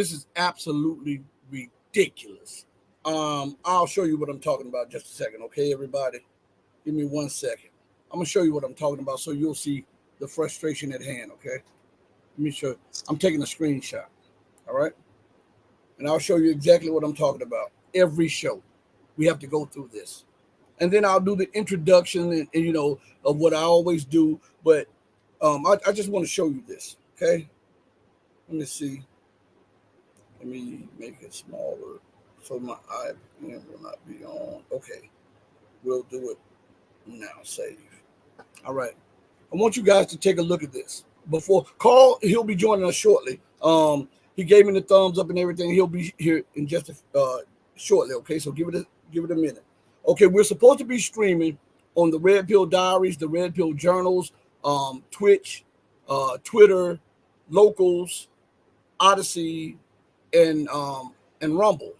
This is absolutely ridiculous. I'll show you what I'm talking about in just a second, okay, everybody? Give me 1 second. I'm gonna show you what I'm talking about so you'll see the frustration at hand, okay? Let me show you. I'm taking a screenshot, all right? And I'll show you exactly what I'm talking about. Every show, we have to go through this. And then I'll do the introduction and of what I always do. But I just want to show you this, okay? Let me see. Let me make it smaller so my eye will not be on. Okay, we'll do it now. Save. All right. I want you guys to take a look at this. Before Carl, he'll be joining us shortly. He gave me the thumbs up and everything. He'll be here in just shortly. Okay, so give it a minute. Okay, we're supposed to be streaming on the Red Pill Diaries, the Red Pill Journals, Twitch, Twitter, Locals, Odyssey, and Rumble.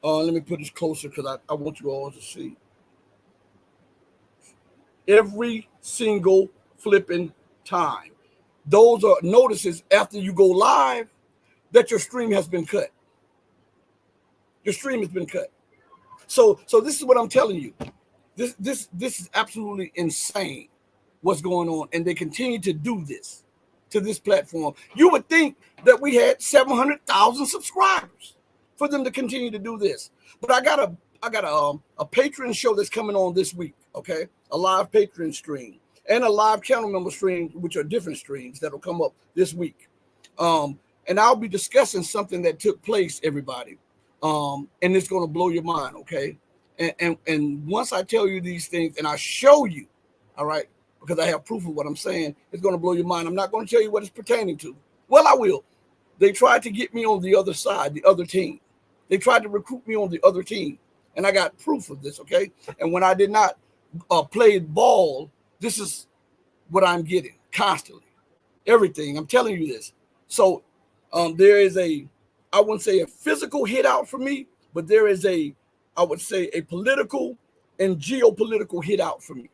Let me put this closer because I want you all to see. Every single flipping time. Those are notices after you go live that your stream has been cut. Your stream has been cut. So this is what I'm telling you. This is absolutely insane what's going on. And they continue to do this to this platform. You would think that we had 700,000 subscribers for them to continue to do this. But I got a Patreon show that's coming on this week, okay? A live Patreon stream and a live channel member stream, which are different streams that'll come up this week. And I'll be discussing something that took place, everybody. And it's going to blow your mind, okay? And once I tell you these things and I show you, all right, because I have proof of what I'm saying, it's going to blow your mind. I'm not going to tell you what it's pertaining to. Well, I will. They tried to get me on the other side, the other team. They tried to recruit me on the other team. And I got proof of this, okay? And when I did not play ball, this is what I'm getting constantly. Everything. I'm telling you this. So there is I wouldn't say a physical hit out for me, but there is I would say a political and geopolitical hit out for me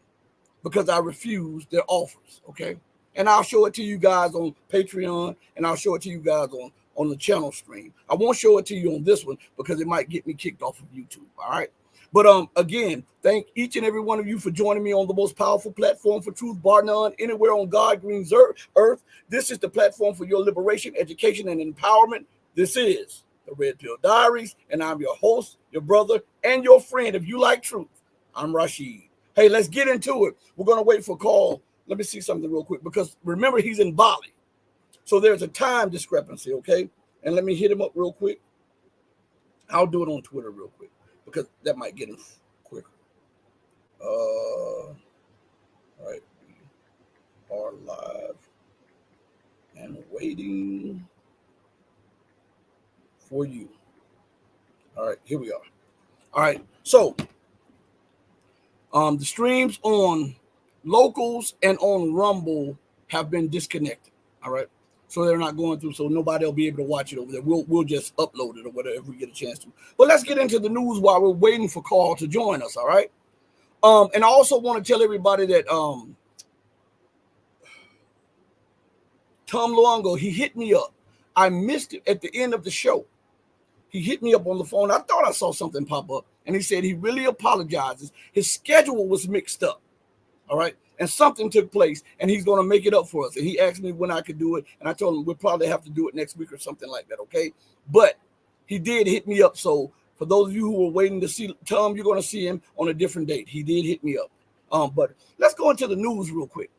because I refuse their offers, okay? And I'll show it to you guys on Patreon, and I'll show it to you guys on the channel stream. I won't show it to you on this one because it might get me kicked off of YouTube, all right? But again, thank each and every one of you for joining me on the most powerful platform for truth, bar none, anywhere on God green earth. This is the platform for your liberation, education, and empowerment. This is the Red Pill Diaries, and I'm your host, your brother, and your friend. If you like truth, I'm Rashid. Hey, let's get into it. We're going to wait for Carl. Let me see something real quick, because remember, he's in Bali. So there's a time discrepancy, okay? And let me hit him up real quick. I'll do it on Twitter real quick, because that might get him quicker. All right. We are live and waiting for you. All right, here we are. All right, so the streams on Locals and on Rumble have been disconnected. All right, so they're not going through, so nobody will be able to watch it over there. We'll just upload it or whatever if we get a chance to. But let's get into the news while we're waiting for Carl to join us. All right, and I also want to tell everybody that Tom Luongo, he hit me up. I missed it at the end of the show. He hit me up on the phone. I thought I saw something pop up, and he said he really apologizes. His schedule was mixed up, all right? And something took place, and he's going to make it up for us. And he asked me when I could do it, and I told him we'll probably have to do it next week or something like that, okay? But he did hit me up. So for those of you who were waiting to see Tom, you're going to see him on a different date. He did hit me up. But let's go into the news real quick.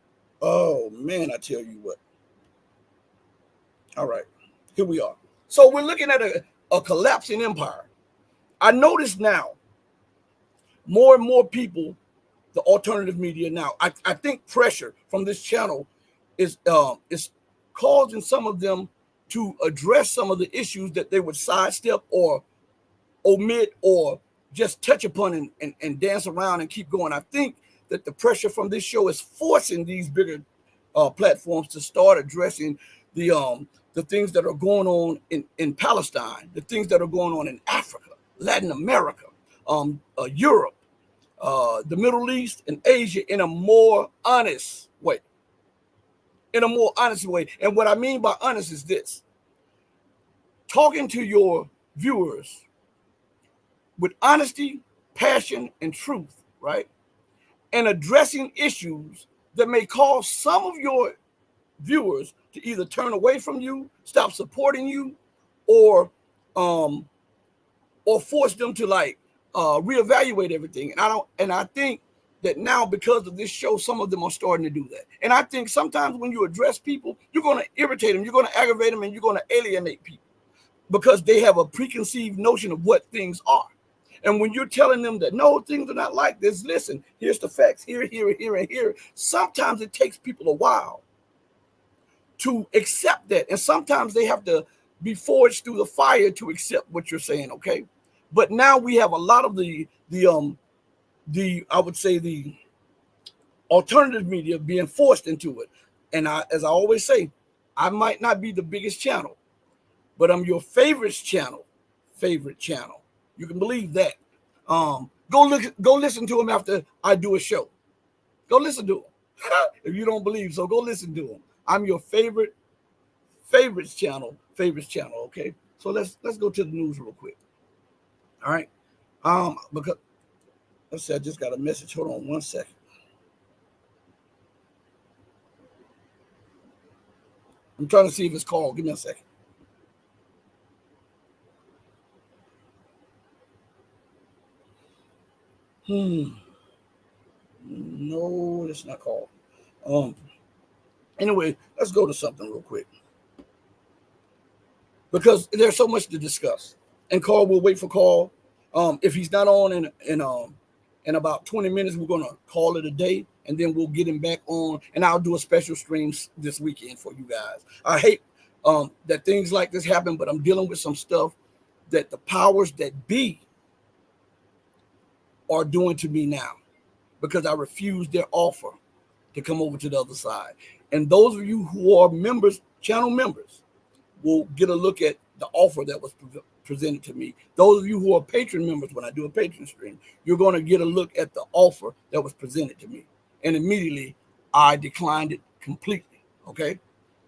Oh, man, I tell you what. All right, here we are. So we're looking at a collapsing empire. I notice now more and more people, the alternative media now, I think pressure from this channel is causing some of them to address some of the issues that they would sidestep or omit or just touch upon and dance around and keep going. I think that the pressure from this show is forcing these bigger platforms to start addressing the things that are going on in Palestine, the things that are going on in Africa, Latin America, Europe, the Middle East, and Asia in a more honest way. in a more honest way. And what I mean by honest is this: talking to your viewers with honesty, passion, and truth, right? And addressing issues that may cause some of your viewers to either turn away from you, stop supporting you, or um or force them to like reevaluate everything. And I think that now, because of this show, some of them are starting to do that. And I think sometimes when you address people, you're going to irritate them, you're going to aggravate them, and you're going to alienate people because they have a preconceived notion of what things are. And when you're telling them that no, things are not like this, listen, here's the facts, here, and here. Sometimes it takes people a while to accept that. And sometimes they have to be forged through the fire to accept what you're saying, okay? But now we have a lot of the I would say the alternative media being forced into it. And as I always say, I might not be the biggest channel, but I'm your favorite channel. You can believe that. Go listen to him after I do a show. Go listen to him. If you don't believe so, go listen to him. I'm your favorites channel. Okay. So let's go to the news real quick. All right. Because let's see, I just got a message. Hold on 1 second. I'm trying to see if it's called. Give me a second. No, it's not called. Anyway, let's go to something real quick, because there's so much to discuss. And Carl will wait for Carl. If he's not on in about 20 minutes, we're gonna call it a day, and then we'll get him back on, and I'll do a special stream this weekend for you guys. I hate that things like this happen, but I'm dealing with some stuff that the powers that be are doing to me now, because I refused their offer to come over to the other side. And those of you who are members, channel members, will get a look at the offer that was presented to me. Those of you who are patron members, when I do a patron stream, you're going to get a look at the offer that was presented to me. And immediately I declined it completely. Okay.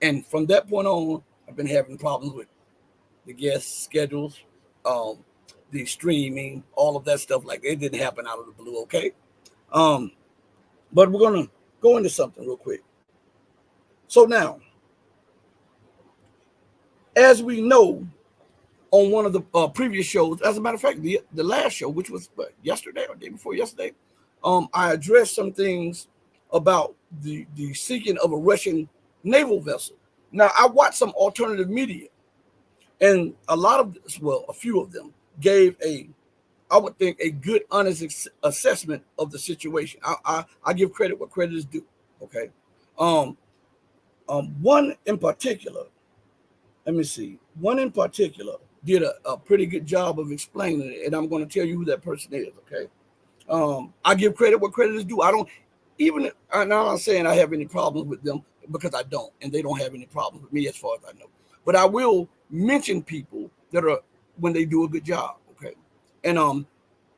And from that point on, I've been having problems with the guest schedules, the streaming, all of that stuff. Like, it didn't happen out of the blue. Okay. But we're going to go into something real quick. So now, as we know, on one of the previous shows, as a matter of fact, the last show, which was yesterday or day before yesterday, I addressed some things about the sinking of a Russian naval vessel. Now, I watched some alternative media, and a few of them gave I would think, a good, honest assessment of the situation. I give credit where credit is due. Okay. One in particular, let me see. One in particular did a pretty good job of explaining it, and I'm going to tell you who that person is. Okay. I give credit where credit is due. I don't even. I'm not saying I have any problems with them, because I don't, and they don't have any problems with me as far as I know. But I will mention people that are, when they do a good job. Okay. And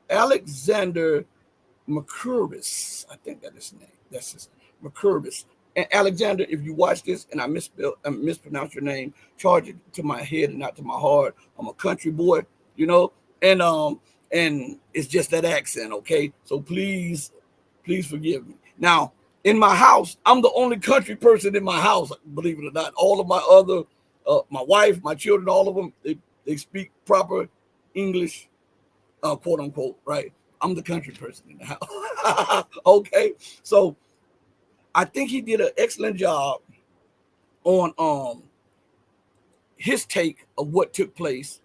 Alexander McCurvis, I think that's his name. That's his name, McCurvis. And Alexander, if you watch this and I mispronounce your name, charge it to my head and not to my heart. I'm a country boy, and it's just that accent, okay? So please forgive me. Now, in my house, I'm the only country person in my house, believe it or not. All of my other, my wife, my children, all of them, they speak proper English, quote unquote, right? I'm the country person in the house. Okay. So I think he did an excellent job on his take of what took place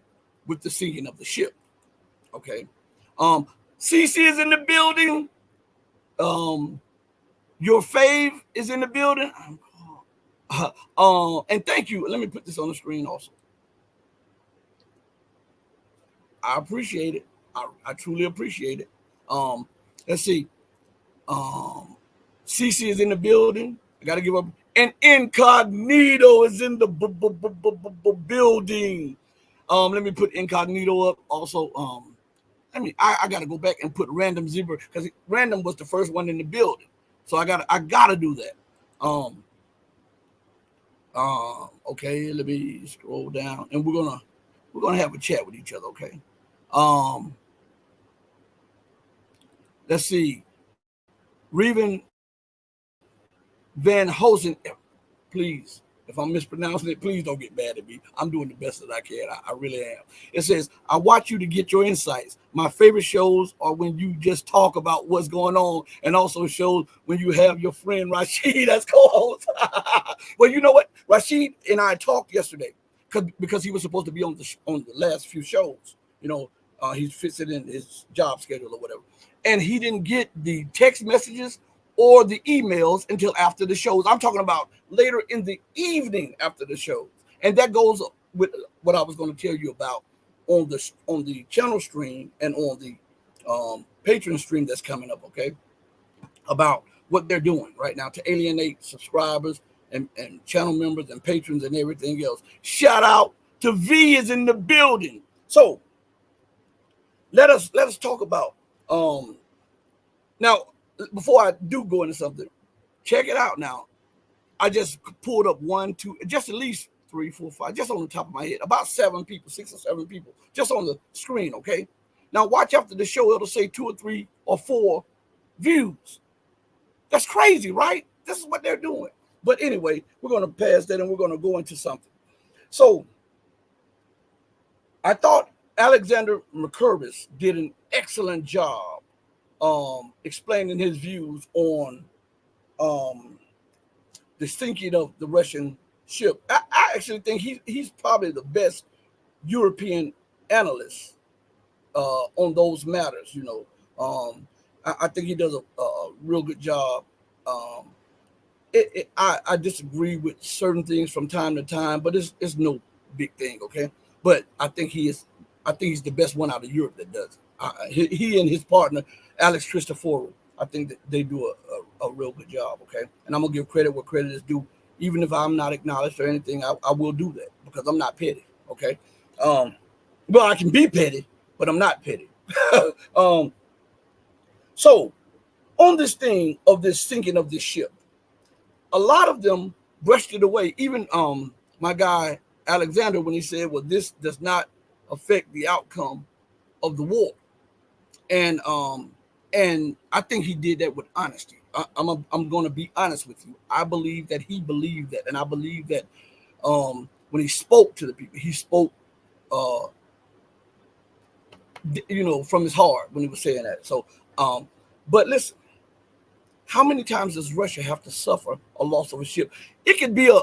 with the sinking of the ship. Okay. CC is in the building. Your fave is in the building. And thank you. Let me put this on the screen also. I appreciate it. I truly appreciate it. Let's see. CC is in the building. I got to give up. And Incognito is in the building. Let me put Incognito up also. I got to go back and put Random Zebra, because Random was the first one in the building. So I got to do that. Okay, let me scroll down, and we're gonna have a chat with each other. Okay. Um, let's see. Reven Van Hosen, please. If I'm mispronouncing it, please don't get mad at me. I'm doing the best that I can. I really am. It says, I watch you to get your insights. My favorite shows are when you just talk about what's going on, and also shows when you have your friend Rashid as co-host. Well, you know what? Rashid and I talked yesterday because he was supposed to be on the last few shows. He fits it in his job schedule or whatever. And he didn't get the text messages or the emails until after the shows. I'm talking about later in the evening after the shows. And that goes with what I was going to tell you about on the channel stream and on the Patreon stream that's coming up, okay? About what they're doing right now to alienate subscribers and channel members and patrons and everything else. Shout out to V is in the building. So let us talk about now, before I do go into something, check it out now. I just pulled up one, two, just at least 3, 4, 5, just on the top of my head, about 7 people, 6 or 7 people, just on the screen, okay? Now watch after the show, it'll say 2 or 3 or 4 views. That's crazy, right? This is what they're doing. But anyway, we're going to pass that and we're going to go into something. So I thought Alexander McCurvis did an excellent job explaining his views on the sinking of the Russian ship. I actually think he's probably the best European analyst on those matters. I think he does a real good job. I disagree with certain things from time to time, but it's no big thing, okay? But I think he's the best one out of Europe that does it. He and his partner Alex Christoforou, I think that they do a real good job, okay? And I'm gonna give credit where credit is due, even if I'm not acknowledged or anything. I will do that because I'm not petty, okay? Well, I can be petty, but I'm not petty. So on this thing of this sinking of this ship, a lot of them brushed it away. Even my guy Alexander, when he said, well, this does not affect the outcome of the war. And I think he did that with honesty. I'm going to be honest with you. I believe that he believed that, and I believe that when he spoke to the people, he spoke, from his heart when he was saying that. So, but listen, how many times does Russia have to suffer a loss of a ship? It could be a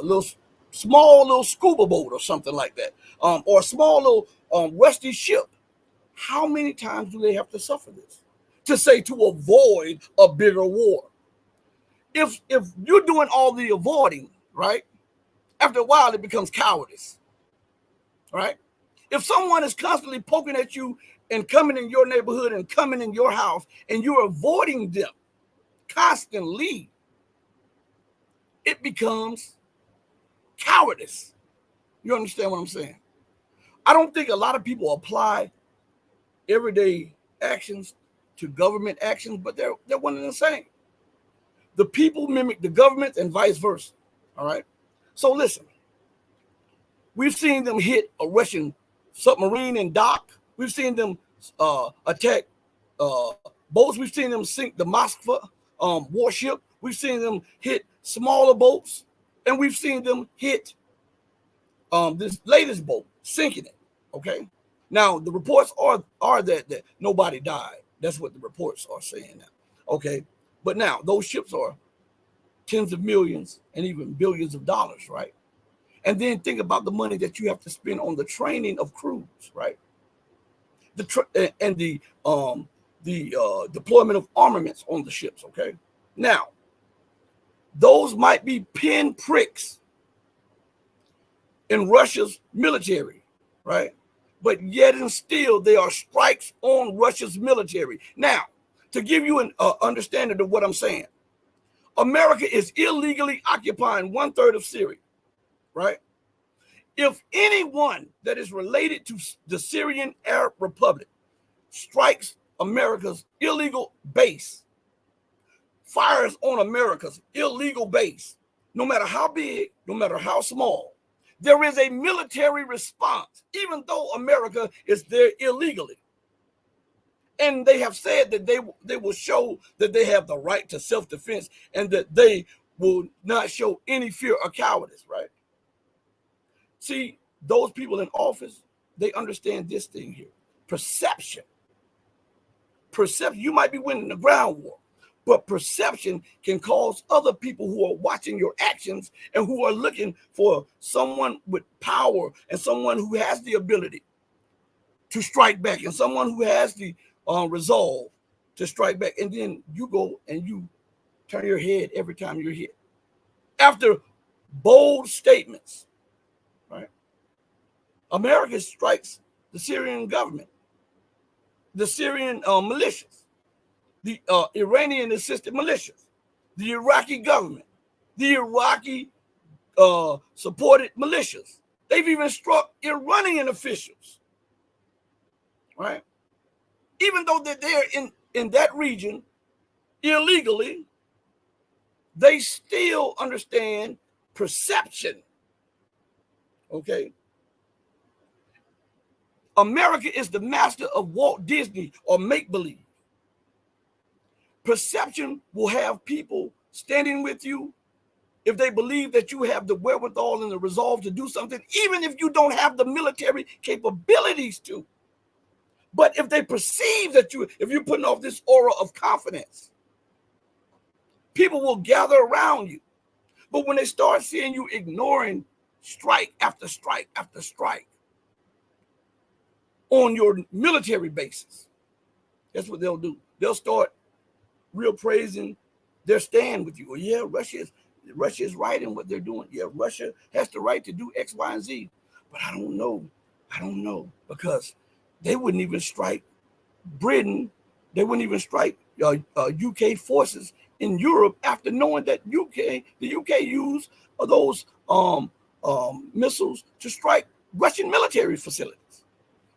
little small little scuba boat or something like that, or a small little rusty ship. How many times do they have to suffer this to avoid a bigger war? If you're doing all the avoiding, right, after a while it becomes cowardice, right? If someone is constantly poking at you and coming in your neighborhood and coming in your house and you're avoiding them constantly, it becomes cowardice. You understand what I'm saying? I don't think a lot of people apply everyday actions to government actions, but they're one and the same. The people mimic the government and vice versa. All right. So listen, we've seen them hit a Russian submarine and dock. We've seen them attack boats. We've seen them sink the Moskva warship. We've seen them hit smaller boats, and we've seen them hit this latest boat, sinking it. Okay. Now the reports are that nobody died. That's what the reports are saying now. Okay. But now those ships are tens of millions and even billions of dollars, right? And then think about the money that you have to spend on the training of crews, right? And the deployment of armaments on the ships. Okay. Now, those might be pinpricks in Russia's military, right? But yet and still, they are strikes on Russia's military. Now, to give you an understanding of what I'm saying, America is illegally occupying 1/3 of Syria, right? If anyone that is related to the Syrian Arab Republic strikes America's illegal base, fires on America's illegal base, no matter how big, no matter how small, there is a military response, even though America is there illegally. And they have said that they will show that they have the right to self-defense and that they will not show any fear or cowardice, right? See, those people in office, they understand this thing here. Perception. Perception, you might be winning the ground war, but perception can cause other people who are watching your actions and who are looking for someone with power and someone who has the ability to strike back and someone who has the resolve to strike back. And then you go and you turn your head every time you're hit. After bold statements, right? America strikes the Syrian government, the Syrian militias, the Iranian assisted militias, the Iraqi government, the Iraqi supported militias. They've even struck Iranian officials, right? Even though they're in that region illegally, they still understand perception, okay? America is the master of Walt Disney or make-believe. Perception will have people standing with you if they believe that you have the wherewithal and the resolve to do something, even if you don't have the military capabilities to. But if they perceive that if you're putting off this aura of confidence, people will gather around you. But when they start seeing you ignoring strike after strike after strike on your military bases, that's what they'll do. They'll start real praising their stand with you. Well, yeah, Russia is right in what they're doing. Yeah, Russia has the right to do X, Y, and Z. But I don't know, because they wouldn't even strike Britain. They wouldn't even strike UK forces in Europe after knowing that the UK used those missiles to strike Russian military facilities.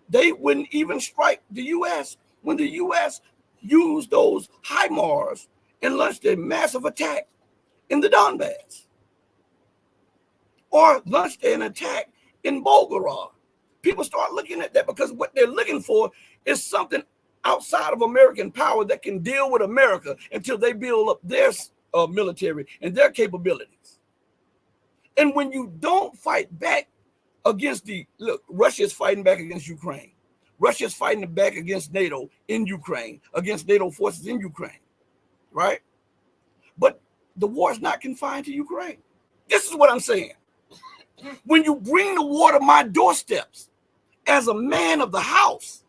They wouldn't even strike the U.S. when the U.S. used those HIMARS and launched a massive attack in the Donbass, or launched an attack in Volgograd. People start looking at that because what they're looking for is something outside of American power that can deal with America until they build up their military and their capabilities. And when you don't fight back against Russia is fighting back against Ukraine. Russia is fighting back against NATO in Ukraine, against NATO forces in Ukraine, right? But the war is not confined to Ukraine. This is what I'm saying. When you bring the war to my doorsteps, as a man of the house,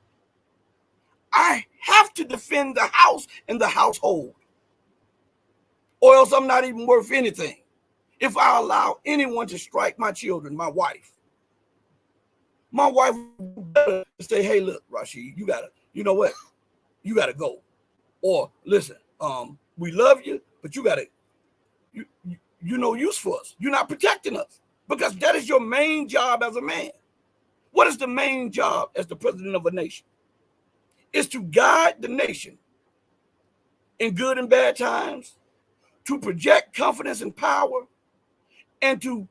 I have to defend the house and the household, or else I'm not even worth anything. If I allow anyone to strike my children, my wife would say, hey, look, Rashid, you gotta go. Or listen, we love you, but you're no use for us. You're not protecting us, because that is your main job as a man. What is the main job as the president of a nation? Is to guide the nation in good and bad times, to project confidence and power, and to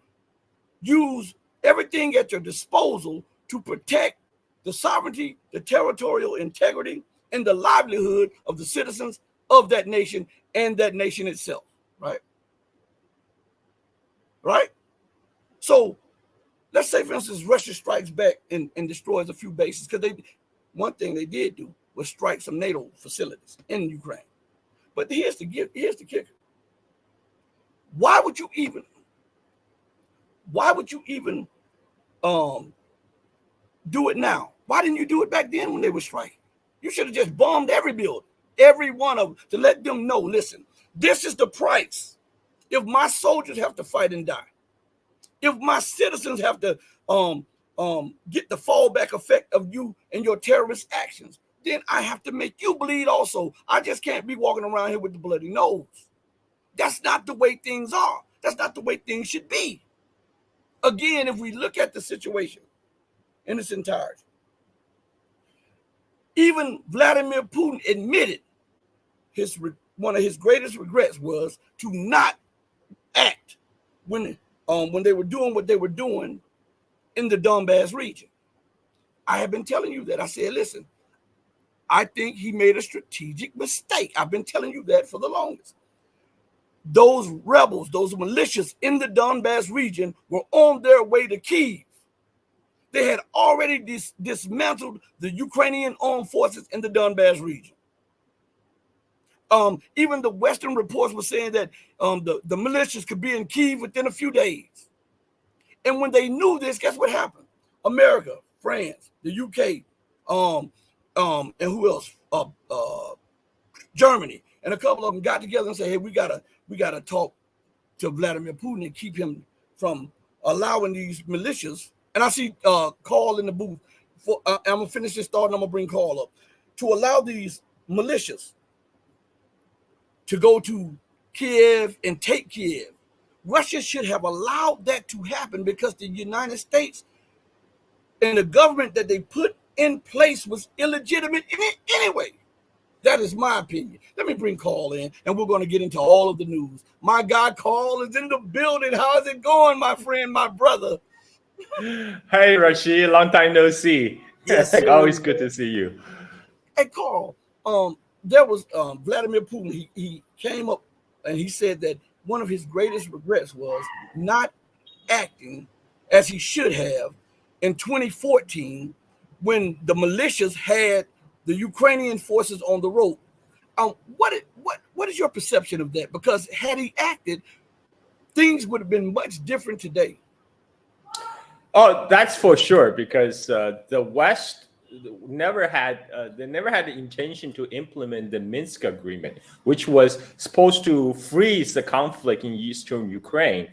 use everything at your disposal to protect the sovereignty, the territorial integrity, and the livelihood of the citizens of that nation and that nation itself, right? Right? So let's say, for instance, Russia strikes back and destroys a few bases, because one thing they did do was strike some NATO facilities in Ukraine. But here's the kicker. Why would you even do it now? Why didn't you do it back then when they were striking? You should have just bombed every building, every one of them, to let them know, listen, this is the price. If my soldiers have to fight and die, if my citizens have to get the fallback effect of you and your terrorist actions, then I have to make you bleed also. I just can't be walking around here with the bloody nose. That's not the way things are. That's not the way things should be. Again, if we look at the situation in its entirety, even Vladimir Putin admitted one of his greatest regrets was to not act when they were doing what they were doing in the Donbass region. I have been telling you that. I said, listen, I think he made a strategic mistake. I've been telling you that for the longest. Those rebels, those militias in the Donbass region were on their way to Kiev. They had already dismantled the Ukrainian armed forces in the Donbass region. Even the Western reports were saying that the militias could be in Kiev within a few days. And when they knew this, guess what happened? America, France, the UK, and who else? Germany, and a couple of them got together and said, "Hey, we gotta talk to Vladimir Putin and keep him from allowing these militias." And I see Carl in the booth. I'm gonna finish this thought and I'm gonna bring Carl up to allow these militias to go to Kiev and take Kiev. Russia should have allowed that to happen because the United States and the government that they put in place was illegitimate anyway. That is my opinion. Let me bring Carl in, and we're going to get into all of the news. My guy Carl is in the building. How's it going, my friend, my brother? Hey, Rashid, long time no see. Yes, sir. Always good to see you. Hey, Carl, there was Vladimir Putin. He came up and he said that one of his greatest regrets was not acting as he should have in 2014 when the militias had the Ukrainian forces on the road. What is your perception of that? Because had he acted, things would have been much different today. Oh, that's for sure. Because the West never had the intention to implement the Minsk agreement, which was supposed to freeze the conflict in eastern Ukraine.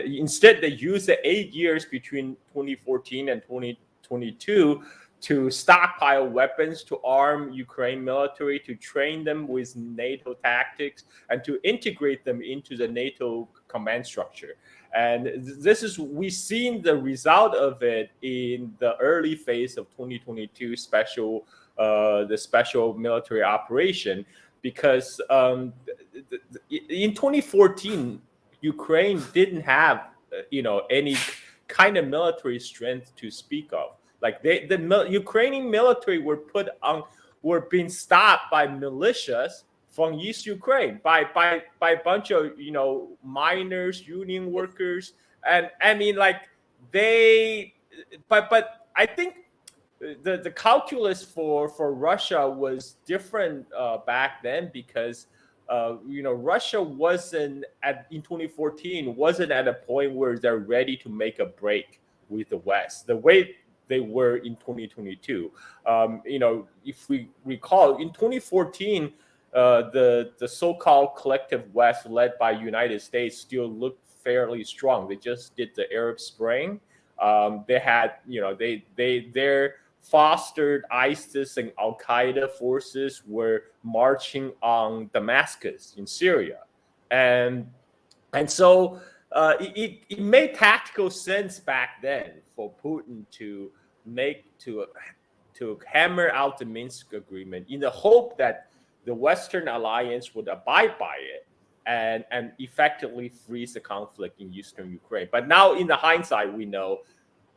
Instead, they used the 8 years between 2014 and 2022 to stockpile weapons, to arm Ukraine military, to train them with NATO tactics, and to integrate them into the NATO command structure. And we've seen the result of it in the early phase of 2022 the special military operation, because in 2014, Ukraine didn't have any kind of military strength to speak of. Like the Ukrainian military were being stopped by militias from East Ukraine by a bunch of miners, union workers, and I mean but I think the calculus for Russia was different back then, because Russia in 2014 wasn't at a point where they're ready to make a break with the West the way they were in 2022. If we recall, in 2014, the so-called collective West, led by United States, still looked fairly strong. They just did the Arab Spring. They had, their fostered ISIS and Al Qaeda forces were marching on Damascus in Syria, and so it made tactical sense back then for Putin to hammer out the Minsk agreement in the hope that the Western alliance would abide by it and effectively freeze the conflict in eastern Ukraine. But now, in the hindsight, we know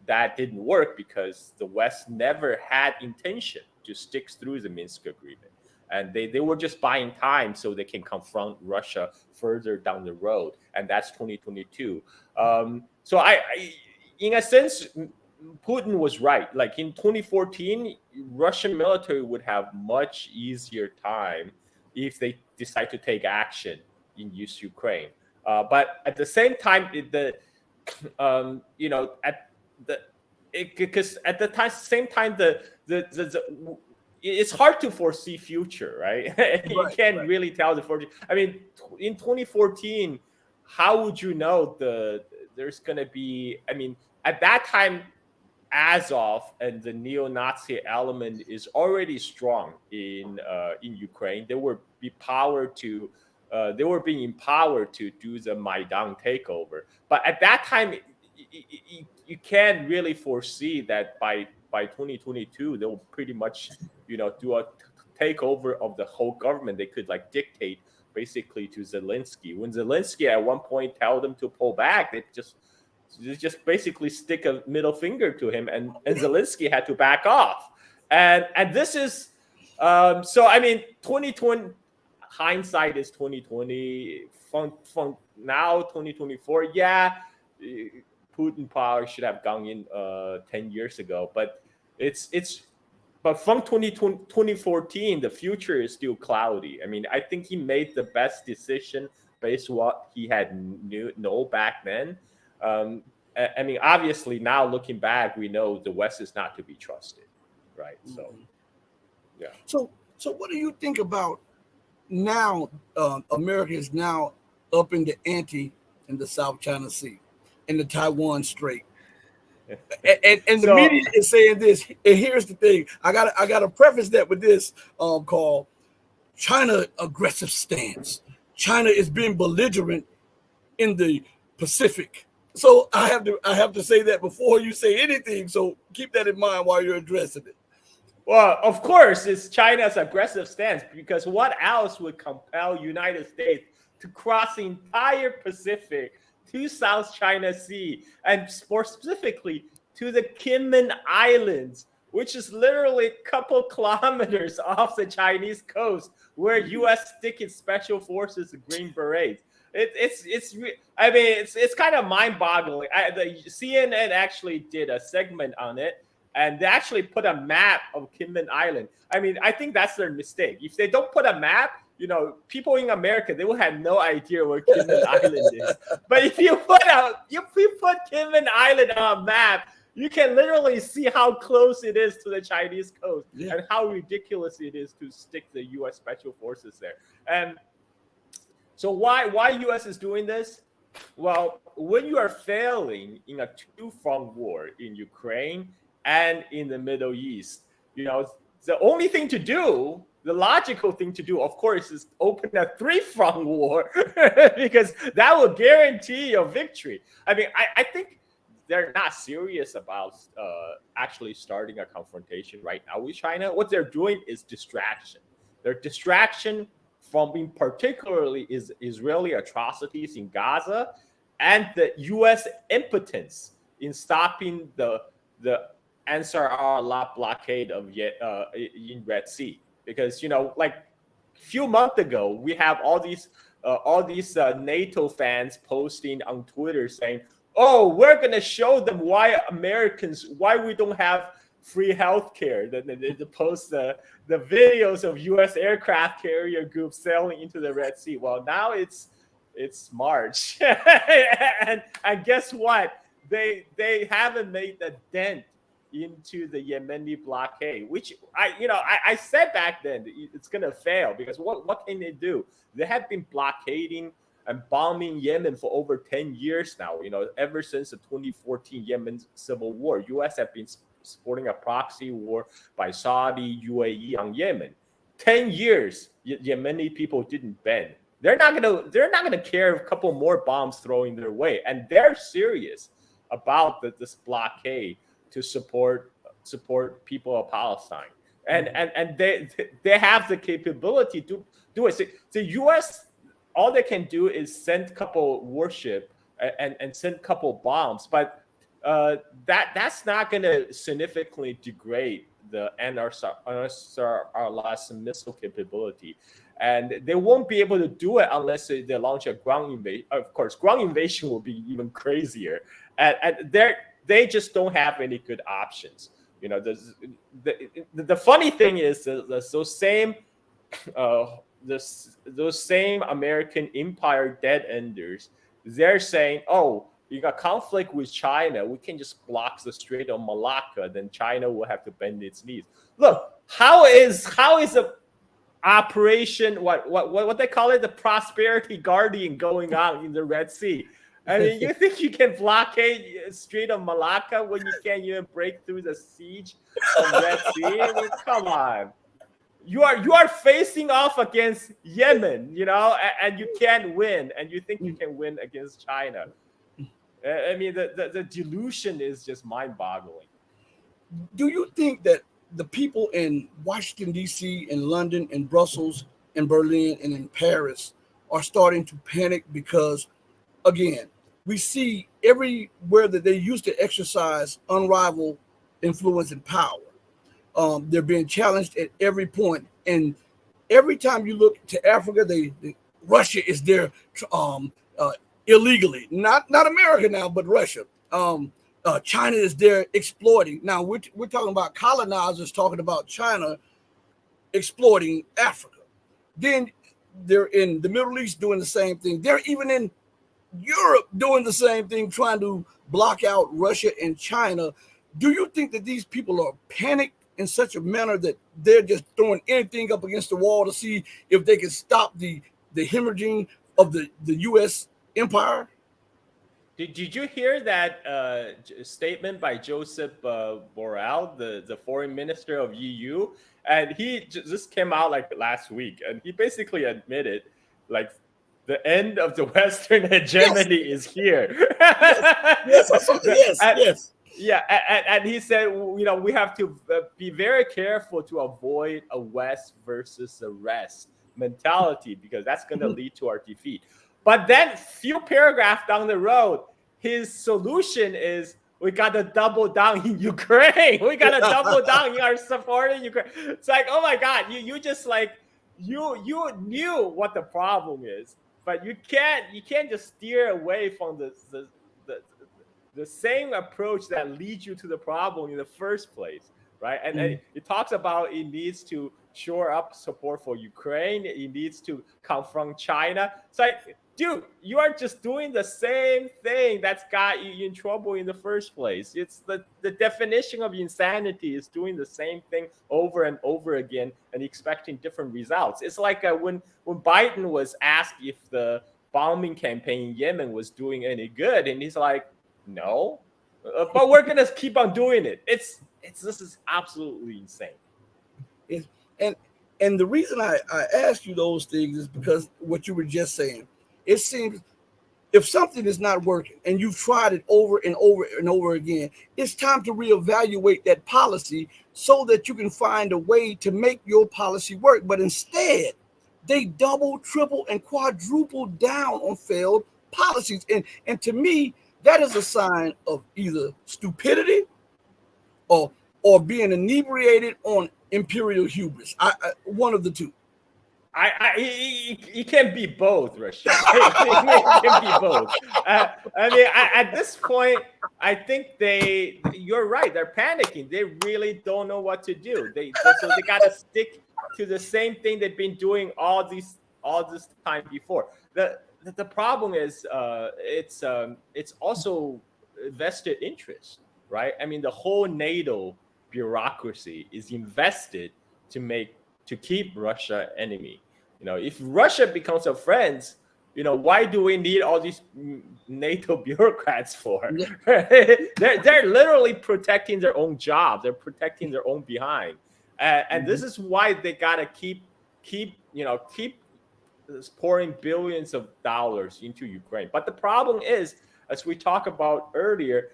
that didn't work because the West never had intention to stick through the Minsk agreement. And they were just buying time so they can confront Russia further down the road. And that's 2022. So in a sense, Putin was right. Like in 2014, Russian military would have much easier time if they decide to take action in East Ukraine. But at the same time, because at the same time, it's hard to foresee future, right? You can't really tell the future. I mean, in 2014, how would you know there's going to be? I mean, at that time, Azov and the neo-Nazi element is already strong in Ukraine. They were being empowered to do the Maidan takeover. But at that time, you can't really foresee that by 2022 they'll pretty much do a takeover of the whole government. They could dictate basically to Zelensky. When Zelensky at one point told them to pull back, they just basically stick a middle finger to him, and Zelensky had to back off. And this is so I mean 2020 hindsight is 2020. From now 2024, yeah, Putin probably should have gone in 10 years ago, but but from 2014, the future is still cloudy. I mean, I think he made the best decision based on what he had know back then. I mean, obviously now looking back, we know the West is not to be trusted, right? So, yeah. So what do you think about now? America is now up in the ante in the South China Sea, in the Taiwan Strait. And the media is saying this. And here's the thing: I gotta preface that with this, Carl. China aggressive stance. China is being belligerent in the Pacific. So I have to say that before you say anything. So keep that in mind while you're addressing it. Well, of course, it's China's aggressive stance, because what else would compel United States to cross the entire Pacific to South China Sea, and more specifically to the Kinmen Islands, which is literally a couple kilometers off the Chinese coast, where U.S. stick its special forces, the Green Berets. It's kind of mind-boggling. The CNN actually did a segment on it, and they actually put a map of Kinmen Island. I mean, I think that's their mistake. If they don't put a map, people in America, they will have no idea where Kinmen Island is. But if you put Kinmen Island on a map, you can literally see how close it is to the Chinese coast, and how ridiculous it is to stick the U.S. Special Forces there. And so why U.S. is doing this? Well, when you are failing in a two-front war in Ukraine and in the Middle East, the only thing to do, the logical thing to do, of course, is open a three-front war because that will guarantee your victory. I mean, I think they're not serious about actually starting a confrontation right now with China. What they're doing is distraction. They're distraction from being particularly Israeli atrocities in Gaza and the U.S. impotence in stopping the Ansar Allah blockade of in Red Sea. Because like a few months ago, we have all these NATO fans posting on Twitter saying, "Oh, we're gonna show them why we don't have free healthcare." Then they post the videos of U.S. aircraft carrier groups sailing into the Red Sea. Well, now it's March, and guess what? They haven't made a dent into the Yemeni blockade, which I said back then it's gonna fail, because what can they do? They have been blockading and bombing Yemen for over 10 years now. Ever since the 2014 Yemen civil war, U.S. have been supporting a proxy war by Saudi, UAE on Yemen. 10 years, Yemeni people didn't bend. They're not gonna care if a couple more bombs thrown their way, and they're serious about this blockade to support people of Palestine, and they have the capability to do it. So the U.S. all they can do is send a couple warship and send a couple bombs, but that's not going to significantly degrade the Ansar's missile capability, and they won't be able to do it unless they launch a ground invasion. Of course, ground invasion will be even crazier, and they just don't have any good options. The funny thing is those same American empire dead enders, they're saying, "Oh, you got conflict with China, we can just block the Strait of Malacca, then China will have to bend its knees." Look, how is a operation what they call it, the Prosperity Guardian, going on in the Red Sea? I mean, you think you can blockade Strait of Malacca when you can't even break through the siege of Red Sea? I mean, come on. You are facing off against Yemen, and you can't win, and you think you can win against China. I mean, the delusion is just mind-boggling. Do you think that the people in Washington, D.C., in London, in Brussels, in Berlin, and in Paris are starting to panic because, again, we see everywhere that they used to exercise unrivaled influence and power. They're being challenged at every point, and every time you look to Africa, Russia is there um, uh, illegally. Not America now, but Russia. China is there exploiting. Now we're talking about colonizers talking about China exploiting Africa. Then they're in the Middle East doing the same thing. They're even in Europe doing the same thing, trying to block out Russia and China. Do you think that these people are panicked in such a manner that they're just throwing anything up against the wall to see if they can stop the hemorrhaging of the U.S. empire? Did you hear that statement by Joseph Borrell, the foreign minister of EU? And he just came out like last week, and he basically admitted, like, the end of the Western hegemony is here. Yes, yes, and, yes. yeah, and he said, we have to be very careful to avoid a West versus the rest mentality, because that's going to lead to our defeat. But then, few paragraphs down the road, his solution is, we got to double down in Ukraine. We got to double down in our support in Ukraine. It's like, oh my God, you just like, you knew what the problem is, but you can't just steer away from the same approach that leads you to the problem in the first place, right? And it talks about it needs to shore up support for Ukraine. It needs to confront China. It's like, dude, you are just doing the same thing that's got you in trouble in the first place. It's the definition of insanity is doing the same thing over and over again and expecting different results. It's like when Biden was asked if the bombing campaign in Yemen was doing any good, and he's like, no, but we're gonna keep on doing it. This is absolutely insane. And the reason I ask you those things is because what you were just saying. It seems if something is not working and you've tried it over and over and over again, it's time to reevaluate that policy so that you can find a way to make your policy work. But instead, they double, triple, and quadruple down on failed policies. And to me, that is a sign of either stupidity or being inebriated on imperial hubris. One of the two. It can be both, Rashid. It can be both. I mean, at this point, I think you're right. They're panicking. They really don't know what to do. So they got to stick to the same thing they've been doing all this time before. The problem is it's also vested interest, right? I mean, the whole NATO bureaucracy is invested to keep Russia enemy. If Russia becomes a friend, why do we need all these NATO bureaucrats for? They're literally protecting their own job. They're protecting their own behind, and this is why they gotta keep pouring billions of dollars into Ukraine. But the problem is, as we talked about earlier,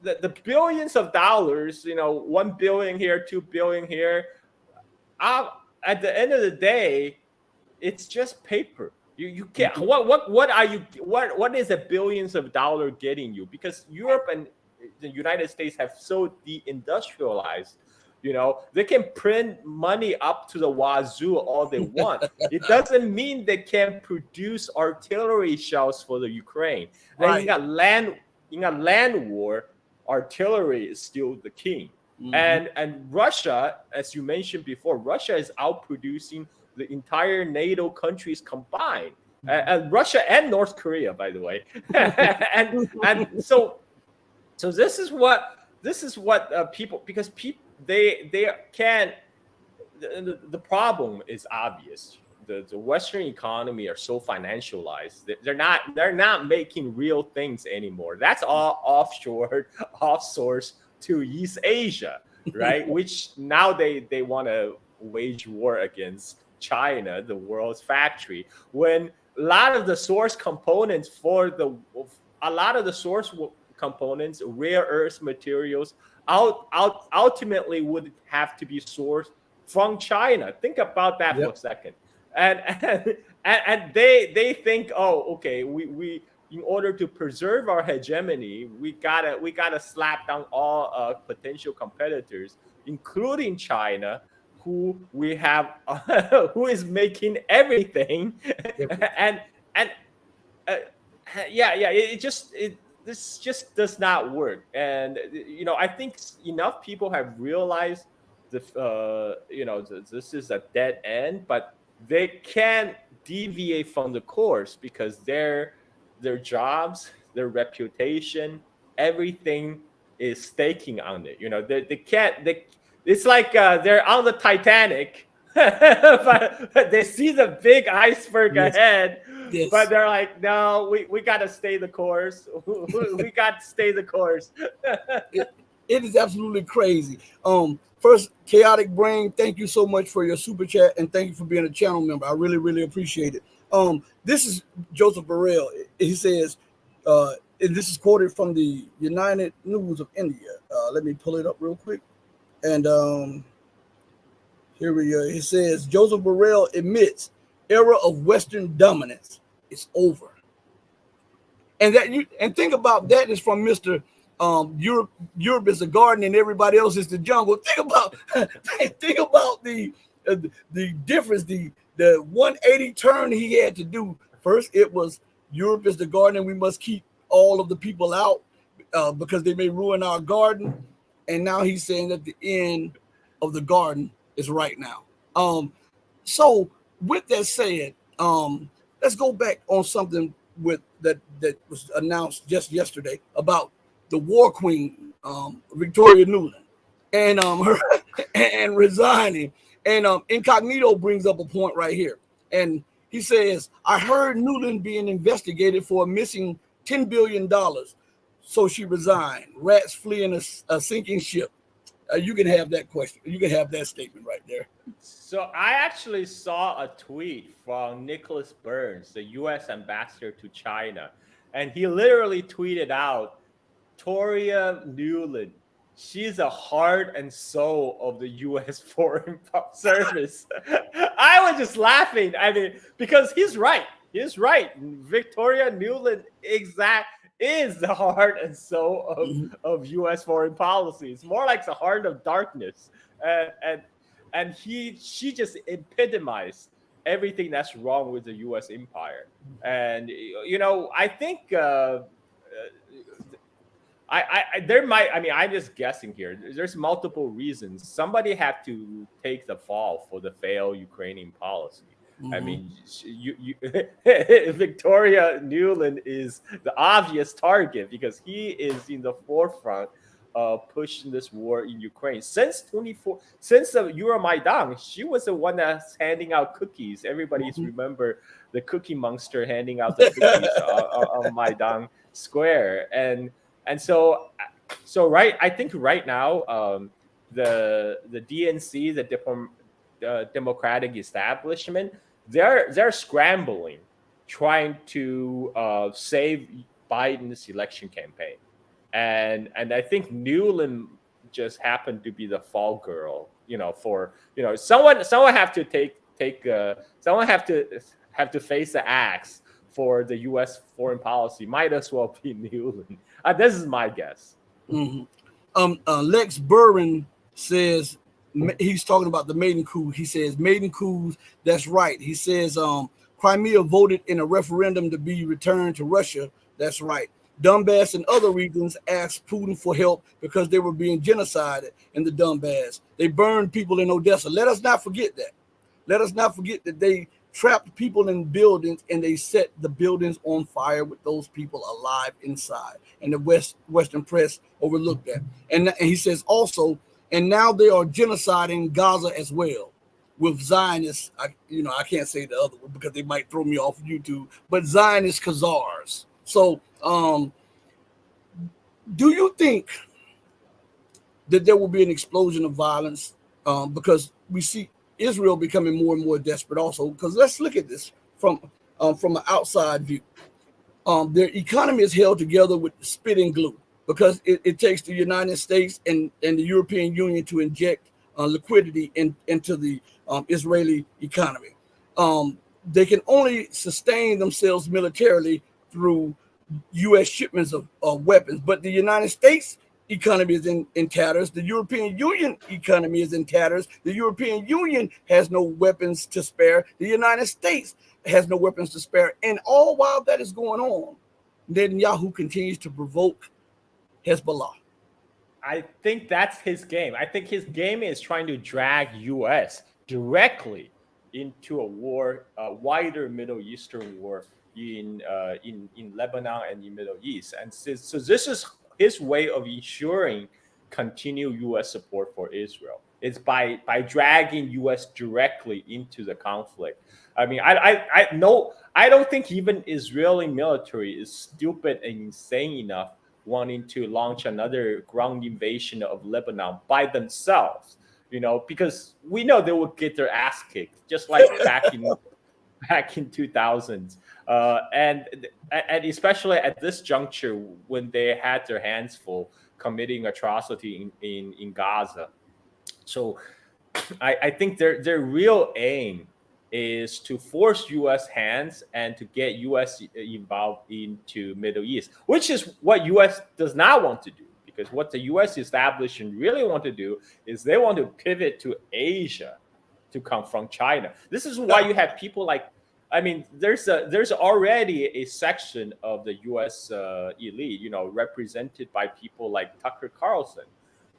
the billions of dollars, 1 billion here, 2 billion here, at the end of the day, it's just paper. You can't. What is the billions of dollars getting you? Because Europe and the United States have so deindustrialized. They can print money up to the wazoo all they want. It doesn't mean they can produce artillery shells for the Ukraine. Right. And in a land war, artillery is still the king. Mm-hmm. And Russia, as you mentioned before, Russia is outproducing the entire NATO countries combined, and Russia and North Korea, by the way. and so this is what people, because people they can't. The problem is obvious. The Western economy are so financialized. They're not making real things anymore. That's all offshore to East Asia, right? Which now they want to wage war against China, the world's factory. When a lot of the source components rare earth materials, ultimately would have to be sourced from China. Think about that for a second. And they think, oh, okay, we in order to preserve our hegemony, we gotta slap down all potential competitors, including China, who we have who is making everything. Everything. And uh, yeah, this just does not work. And I think enough people have realized this is a dead end, but they can't deviate from the course because their jobs, their reputation, everything is staking on it. They can't. It's like they're on the Titanic, but they see the big iceberg Yes. ahead, but Yes. they're like, no, we got to stay the course. We got to stay the course. It, it is absolutely crazy. First, chaotic brain, thank you so much for your super chat and thank you for being a channel member. I really, really appreciate it. This is Joseph Burrell. He says, and this is quoted from the United News of India. Let me pull it up real quick. And here we go. He says Joseph Burrell admits era of Western dominance is over. And think about that is from Mr. Europe is the garden and everybody else is the jungle. Think about the difference, the 180 turn he had to do. First, it was Europe is the garden and we must keep all of the people out because they may ruin our garden. And now he's saying that the end of the garden is right now. So with that said, let's go back on something that was announced just yesterday about the war queen, Victoria Nuland, and her and resigning. And Incognito brings up a point right here, and he says, "I heard Nuland being investigated for missing $10 billion, so she resigned. Rats fleeing a sinking ship." You can have that question. You can have that statement right there. So I actually saw a tweet from Nicholas Burns, the U.S. ambassador to China, and he literally tweeted out, "Toria Newland, she's the heart and soul of the U.S. Foreign Service." I was just laughing. I mean, because he's right. He's right. Victoria Newland is the heart and soul of U.S. foreign policy. It's more like the heart of darkness, and she just epitomized everything that's wrong with the U.S. empire. And I think there might. I mean, I'm just guessing here. There's multiple reasons. Somebody had to take the fall for the failed Ukrainian policy. I mean, Victoria Nuland is the obvious target because he is in the forefront of pushing this war in Ukraine since the Euromaidan. She was the one that's handing out cookies. Everybody's remember the Cookie Monster handing out the cookies on Maidan Square, and so right. I think right now, the DNC, the Democratic establishment, they're scrambling, trying to save Biden's election campaign, and I think Newland just happened to be the fall girl. For someone have to someone have to face the axe for the U.S. foreign policy. Might as well be Newland. This is my guess. Lex Burren says he's talking about the maiden coup. He says maiden coups. That's right. He says Crimea voted in a referendum to be returned to Russia. That's right. Donbass and other regions asked Putin for help because they were being genocided in the Donbass. They burned people in Odessa. Let us not forget that. Let us not forget that they trapped people in buildings and they set the buildings on fire with those people alive inside. And the Western press overlooked that. And he says also, and now they are genociding Gaza as well with Zionists. I can't say the other one because they might throw me off YouTube, but Zionist Khazars. So do you think that there will be an explosion of violence because we see Israel becoming more and more desperate also? Because let's look at this from an outside view. Their economy is held together with spit and glue because it takes the United States and the European Union to inject liquidity into the Israeli economy. They can only sustain themselves militarily through U.S. shipments of weapons. But the United States economy is in tatters. The European Union economy is in tatters. The European Union has no weapons to spare. The United States has no weapons to spare. And all while that is going on, Netanyahu continues to provoke Hezbollah. I think that's his game. I think his game is trying to drag U.S. directly into a war, a wider Middle Eastern war in Lebanon and in Middle East. And so this is his way of ensuring continued U.S. support for Israel. It's by dragging U.S. directly into the conflict. I mean, I don't think even Israeli military is stupid and insane enough wanting to launch another ground invasion of Lebanon by themselves, because we know they will get their ass kicked, just like back in 2000s, and especially at this juncture when they had their hands full committing atrocity in Gaza. So I think their real aim is to force U.S. hands and to get U.S. involved into Middle East, which is what U.S. does not want to do. Because what the U.S. establishment really want to do is they want to pivot to Asia to confront China. This is why you have people like, I mean, there's already a section of the U.S. Elite, represented by people like Tucker Carlson,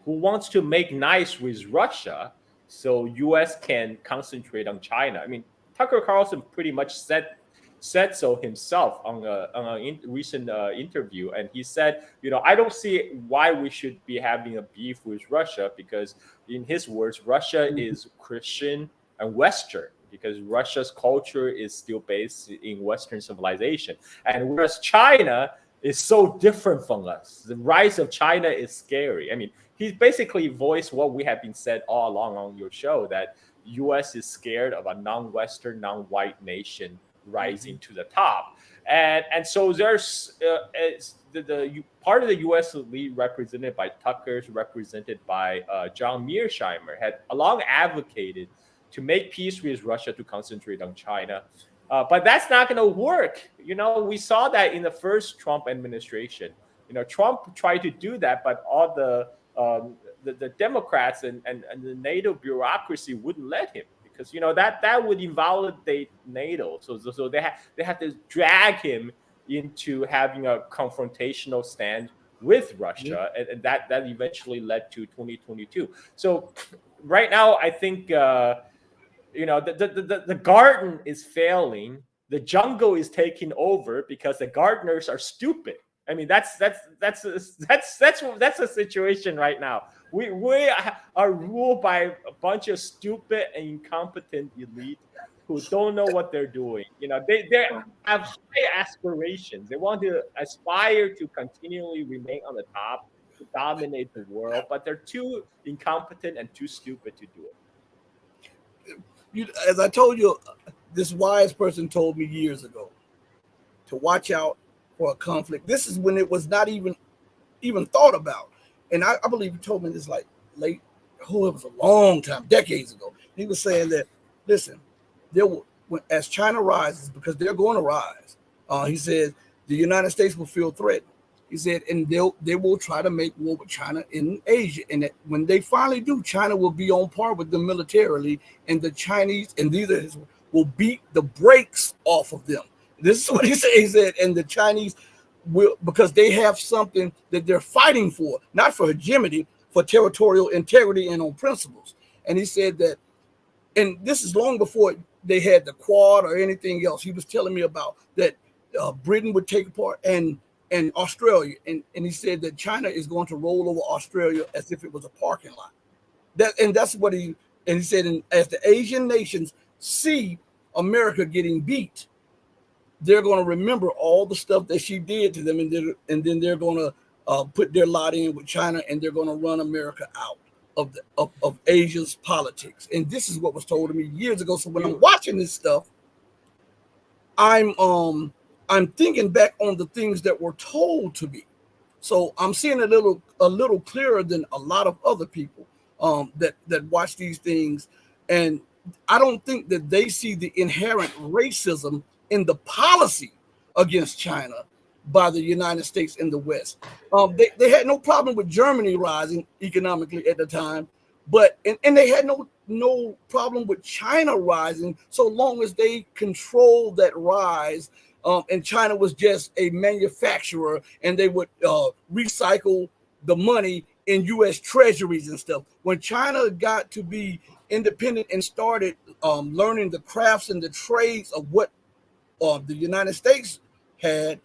who wants to make nice with Russia so U.S. can concentrate on China. I mean, Tucker Carlson pretty much said so himself on a recent interview, and he said, I don't see why we should be having a beef with Russia, because in his words, Russia is Christian and Western, because Russia's culture is still based in Western civilization, and whereas China is so different from us. The rise of China is scary. I mean, he basically voiced what we have been said all along on your show, that U.S. is scared of a non-Western, non-white nation rising to the top. And so there's the part of the U.S. elite represented by Tucker's, represented by John Mearsheimer, had long advocated to make peace with Russia to concentrate on China. But that's not going to work. We saw that in the first Trump administration. Trump tried to do that, but all the Democrats and the NATO bureaucracy wouldn't let him, because that would invalidate NATO. So they had to drag him into having a confrontational stand with Russia, and that eventually led to 2022. So right now, I think the garden is failing. The jungle is taking over because the gardeners are stupid. I mean, that's a situation right now. We are ruled by a bunch of stupid and incompetent elite who don't know what they're doing. They have high aspirations. They want to aspire to continually remain on the top, to dominate the world, but they're too incompetent and too stupid to do it. As I told you, this wise person told me years ago to watch out for a conflict. This is when it was not even thought about. And I believe he told me this like it was a long time, decades ago. He was saying that, listen, as China rises, because they're going to rise, he said the United States will feel threatened. He said, and they will try to make war with China in Asia. And that when they finally do, China will be on par with them militarily, and the Chinese, and these will beat the brakes off of them. This is what he said. He said, and the Chinese will, because they have something that they're fighting for, not for hegemony, for territorial integrity and on principles. And he said that, and this is long before they had the Quad or anything else. He was telling me about that Britain would take part and Australia. And he said that China is going to roll over Australia as if it was a parking lot. That's what he said, and as the Asian nations see America getting beat, they're going to remember all the stuff that she did to them, and then they're going to put their lot in with China, and they're going to run America out of Asia's politics. And this is what was told to me years ago. So when I'm watching this stuff, I'm thinking back on the things that were told to me. So I'm seeing a little clearer than a lot of other people that watch these things. And I don't think that they see the inherent racism in the policy against China by the United States and the West. They had no problem with Germany rising economically at the time, but and they had no problem with China rising so long as they controlled that rise. And China was just a manufacturer, and they would recycle the money in U.S. treasuries and stuff. When China got to be independent and started learning the crafts and the trades of what the United States had,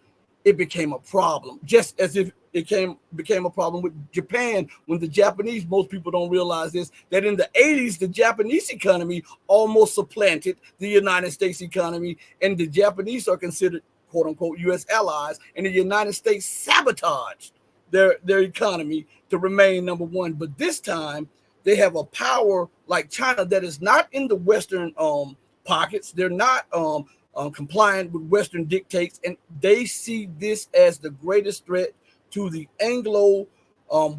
it became a problem. Just as if it became a problem with Japan when the Japanese, most people don't realize this, that in the 80s, the Japanese economy almost supplanted the United States economy, and the Japanese are considered quote unquote US allies, and the United States sabotaged their economy to remain number one. But this time they have a power like China that is not in the Western pockets. They're not compliant with Western dictates, and they see this as the greatest threat to the Anglo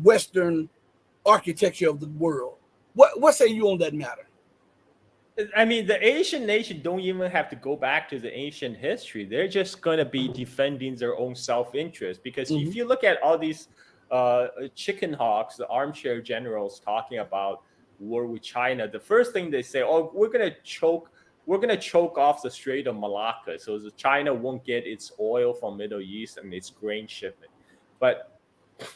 Western architecture of the world. What say you on that matter? I mean, the Asian nation don't even have to go back to the ancient history. They're just going to be defending their own self-interest. Because if you look at all these chicken hawks, the armchair generals talking about war with China, the first thing they say, "Oh, we're going to choke off the Strait of Malacca, so that China won't get its oil from Middle East and its grain shipment." But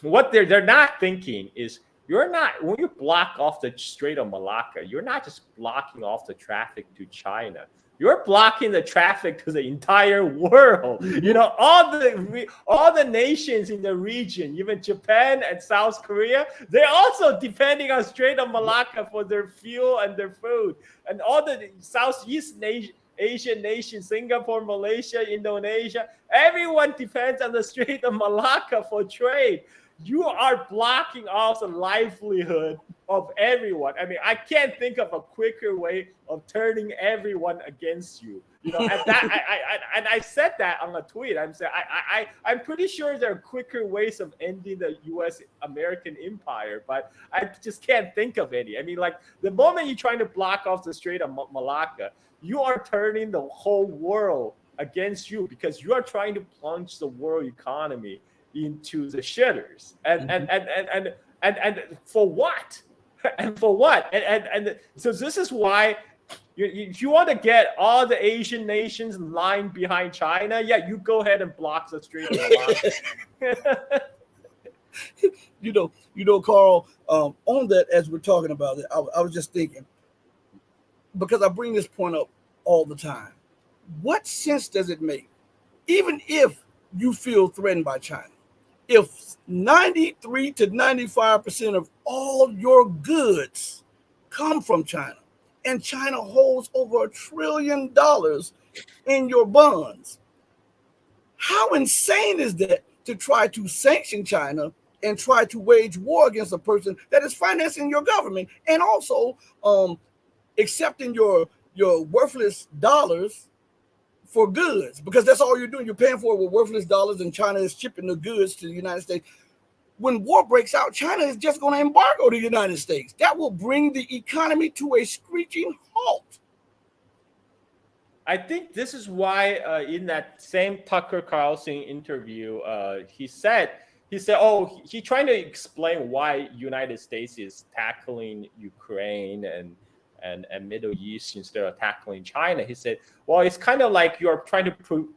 what they're not thinking is, you're not, when you block off the Strait of Malacca, you're not just blocking off the traffic to China. You're blocking the traffic to the entire world. You know, all the nations in the region, even Japan and South Korea, they're also depending on Strait of Malacca for their fuel and their food. And all the Southeast Asian nations, Singapore, Malaysia, Indonesia, everyone depends on the Strait of Malacca for trade. You are blocking off the livelihood of everyone. I mean, I can't think of a quicker way of turning everyone against you. You know, and that I said that on a tweet. I'm saying I'm pretty sure there are quicker ways of ending the U.S. American empire, but I just can't think of any. I mean, like, the moment you're trying to block off the Strait of Malacca, you are turning the whole world against you, because you are trying to plunge the world economy into the shitters, and for what? And for what? And so this is why if you want to get all the Asian nations lined behind China, yeah, you go ahead and block the Strait of Malacca. Carl, on that, as we're talking about it, I was just thinking, because I bring this point up all the time. What sense does it make, even if you feel threatened by China, if 93 to 95% of all your goods come from China, and China holds over $1 trillion in your bonds? How insane is that, to try to sanction China and try to wage war against a person that is financing your government, and also accepting your worthless dollars for goods, because that's all you're doing. You're paying for it with worthless dollars, and China is shipping the goods to the United States. When war breaks out, China is just going to embargo the United States. That will bring the economy to a screeching halt. I think this is why in that same Tucker Carlson interview, he said, oh, he trying to explain why United States is tackling Ukraine and Middle East instead of tackling China. He said, well, it's kind of like you're trying to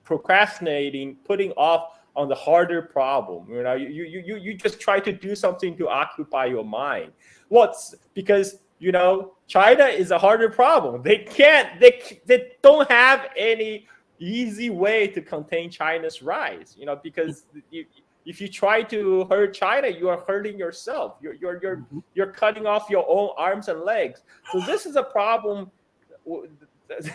procrastinating, putting off on the harder problem. You know, you just try to do something to occupy your mind. Because, you know, China is a harder problem. They don't have any easy way to contain China's rise, you know, because if you try to hurt China, you are hurting yourself. You're cutting off your own arms and legs. So this is a problem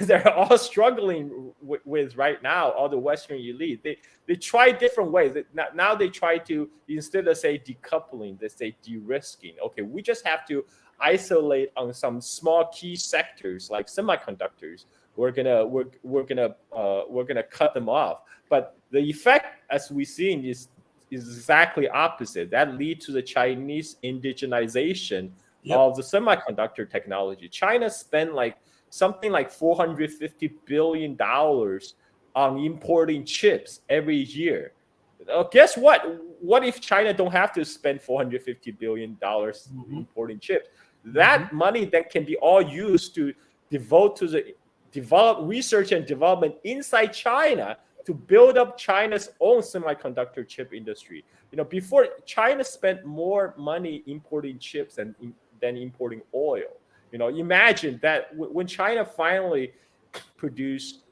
they're all struggling with right now. All the Western elite, they try different ways. Now they try to, instead of say decoupling, they say de-risking. Okay, we just have to isolate on some small key sectors like semiconductors. We're gonna cut them off. But the effect, as we've seen, is exactly opposite. That leads to the Chinese indigenization Yep. of the semiconductor technology. China spent like something like $450 billion on importing chips every year. Guess what? What if China don't have to spend $450 billion Mm-hmm. importing chips? Mm-hmm. That money then can be all used to devote to the develop research and development inside China to build up China's own semiconductor chip industry. Before China spent more money importing chips than importing oil. Imagine that when China finally produced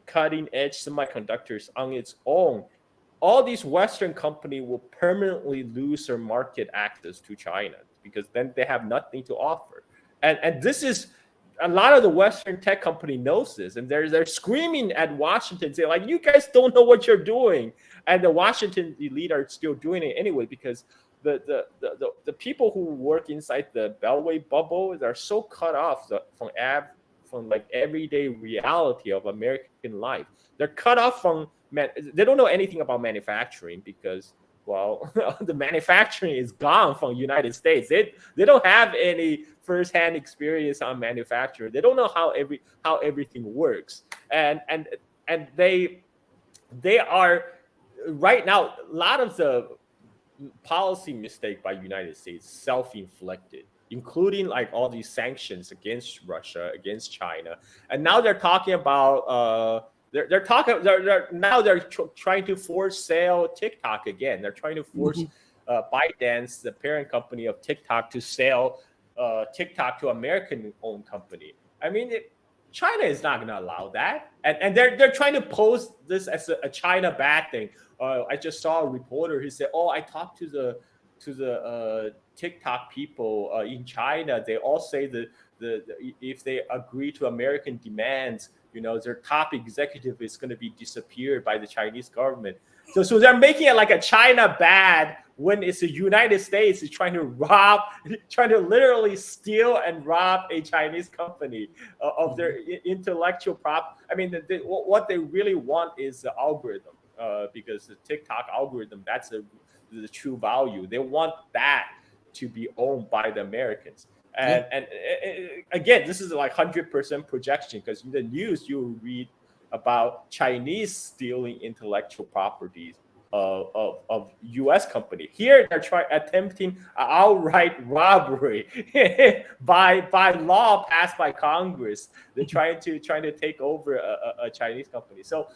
cutting edge semiconductors on its own, all these Western companies will permanently lose their market access to China because then they have nothing to offer. And this is a lot of the Western tech company knows this, and they're screaming at Washington, saying like, "You guys don't know what you're doing," and the Washington elite are still doing it anyway because the people who work inside the Beltway bubble are so cut off from like everyday reality of American life. They're cut off from they don't know anything about manufacturing because well the manufacturing is gone from United States. They don't have any firsthand experience on manufacturing. They don't know how everything works. And they are right now a lot of the policy mistake by United States self-inflicted, including like all these sanctions against Russia, against China, and now they're talking about they're talking now they're trying to force sale TikTok again. They're trying to force Mm-hmm. ByteDance, the parent company of TikTok, to sell TikTok to American-owned company. I mean, China is not going to allow that, and they're trying to pose this as a China bad thing. I just saw a reporter who said, "Oh, I talked to the TikTok people in China. They all say that if they agree to American demands, their top executive is going to be disappeared by the Chinese government." So they're making it like a China bad when it's the United States is trying to literally steal and rob a Chinese company of their intellectual prop. I mean, what they really want is the algorithm, because the TikTok algorithm, that's the true value. They want that to be owned by the Americans. Yeah. And again, this is like 100% projection because in the news you read about Chinese stealing intellectual properties of U.S. company. Here they're attempting outright robbery by law passed by Congress. They're trying to take over a Chinese company. So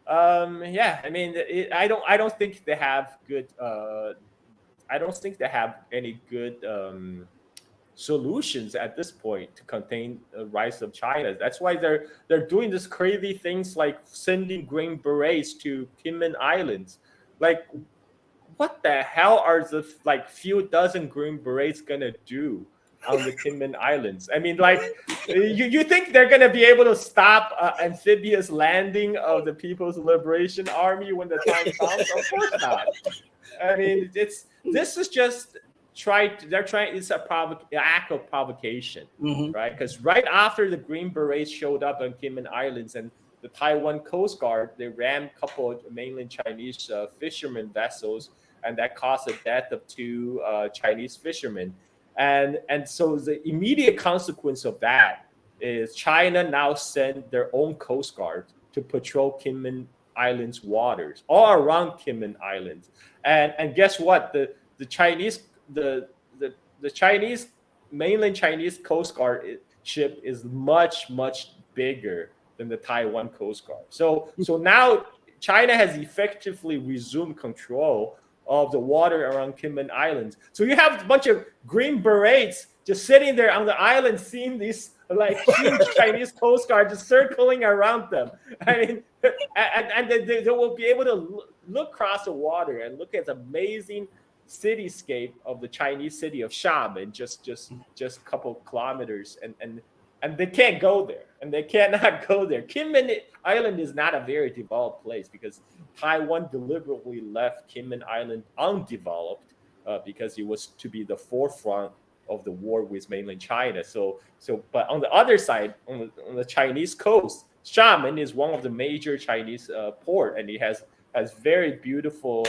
yeah, I mean, I don't think they have good. I don't think they have any good solutions at this point to contain the rise of China. That's why they're doing this crazy things like sending green berets to Kinmen Islands. Like, what the hell are the like few dozen green berets gonna do on the Kinmen Islands? I mean, like, you think they're gonna be able to stop amphibious landing of the People's Liberation Army when the time comes? Of course not. I mean, this is just they're trying. It's act of provocation, Mm-hmm. right? Because right after the Green Berets showed up on Kinmen Islands and the Taiwan Coast Guard, they rammed a couple of mainland Chinese fishermen vessels, and that caused the death of two Chinese fishermen. And so the immediate consequence of that is China now sent their own Coast Guard to patrol Kinmen Islands waters, all around Kinmen Islands. And guess what? The Chinese the Chinese mainland Chinese Coast Guard ship is much bigger than the Taiwan Coast Guard. So now China has effectively resumed control of the water around Kinmen Islands. So you have a bunch of green berets just sitting there on the island, seeing these like huge Chinese Coast Guard just circling around them. I mean, and they will be able to look across the water and look at the amazing cityscape of the Chinese city of Xiamen, just a couple kilometers, and they can't go there, and they cannot go there. Kinmen Island is not a very developed place because Taiwan deliberately left Kinmen Island undeveloped because it was to be the forefront of the war with mainland China. But on the other side, on the Chinese coast, Xiamen is one of the major Chinese port, and it has has very beautiful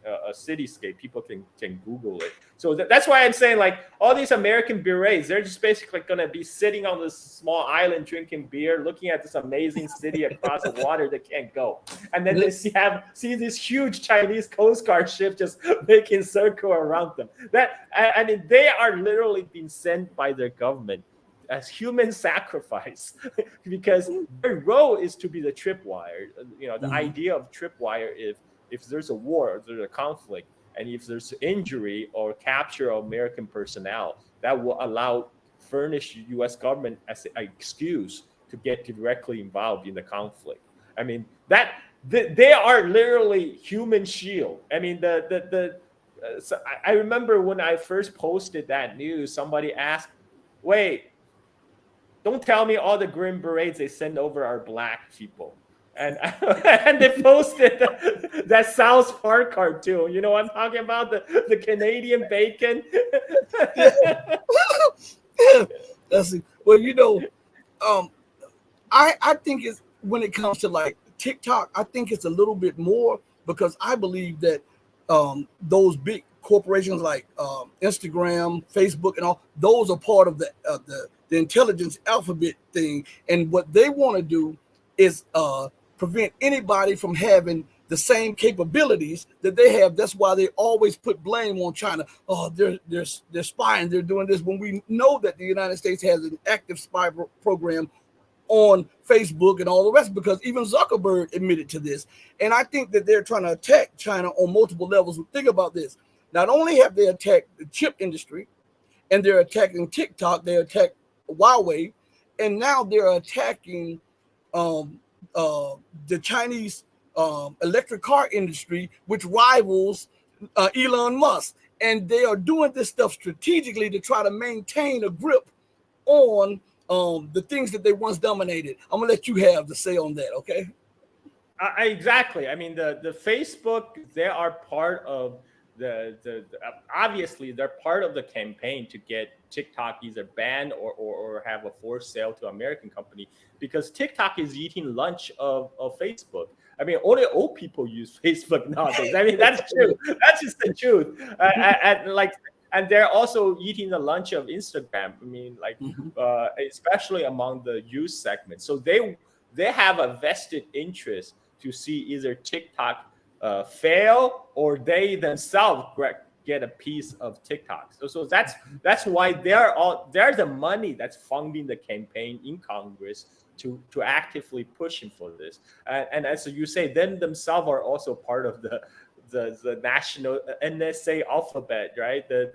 a cityscape. People can Google it. So that's why I'm saying, like, all these American berets, they're just basically gonna be sitting on this small island drinking beer, looking at this amazing city across the water they can't go, and then they see this huge Chinese Coast Guard ship just making circle around them. I mean, they are literally being sent by their government as human sacrifice because their role is to be the tripwire. The idea of tripwire, if there's a war, or there's a conflict, and if there's injury or capture of American personnel, that will allow furnish U.S. government as an excuse to get directly involved in the conflict. I mean, they are literally human shield. I mean, so I remember when I first posted that news, somebody asked, "Wait, don't tell me all the Green Berets they send over are black people." And and they posted that South Park cartoon. You know what I'm talking about? The Canadian bacon. That's it. Well, I think it's when it comes to like TikTok, I think it's a little bit more because I believe that those big corporations like Instagram, Facebook, and all those are part of the intelligence alphabet thing, and what they want to do is prevent anybody from having the same capabilities that they have. That's why they always put blame on China. Oh, they're spying, they're doing this, when we know that the United States has an active spy program on Facebook and all the rest, because even Zuckerberg admitted to this. And I think that they're trying to attack China on multiple levels. Think about this. Not only have they attacked the chip industry, and they're attacking TikTok, they attacked Huawei, and now they're attacking the Chinese electric car industry, which rivals Elon Musk. And they are doing this stuff strategically to try to maintain a grip on the things that they once dominated. I'm gonna let you have the say on that, okay? Exactly. I mean, the Facebook, they are part of the obviously they're part of the campaign to get TikTok either banned or have a forced sale to American company, because TikTok is eating lunch of Facebook. I mean, only old people use Facebook nowadays. I mean, that's true. That's just the truth. And they're also eating the lunch of Instagram. I mean, like, especially among the youth segment. So they have a vested interest to see either TikTok fail or they themselves get a piece of TikTok. So that's why they're the money that's funding the campaign in Congress to actively pushing for this. And as you say, them themselves are also part of the national NSA alphabet, right? The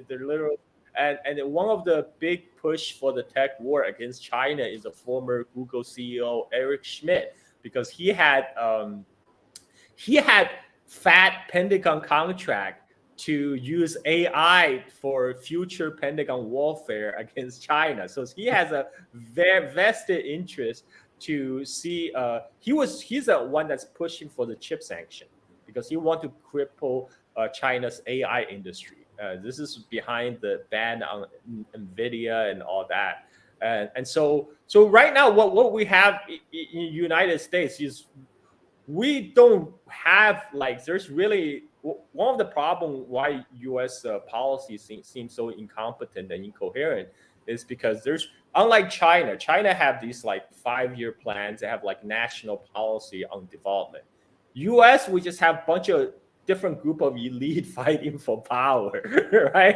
literal. And one of the big push for the tech war against China is a former Google CEO Eric Schmidt, because he had fat Pentagon contract to use AI for future Pentagon warfare against China. So he has a very vested interest to see. He's the one that's pushing for the chip sanction because he wants to cripple China's AI industry. This is behind the ban on NVIDIA and all that. And so right now, what we have in the United States is we don't have, like, there's really one of the problem why U.S. Policy seems so incompetent and incoherent is because there's, unlike China have these like 5-year plans. They have like national policy on development. U.S. we just have a bunch of different group of elite fighting for power, right?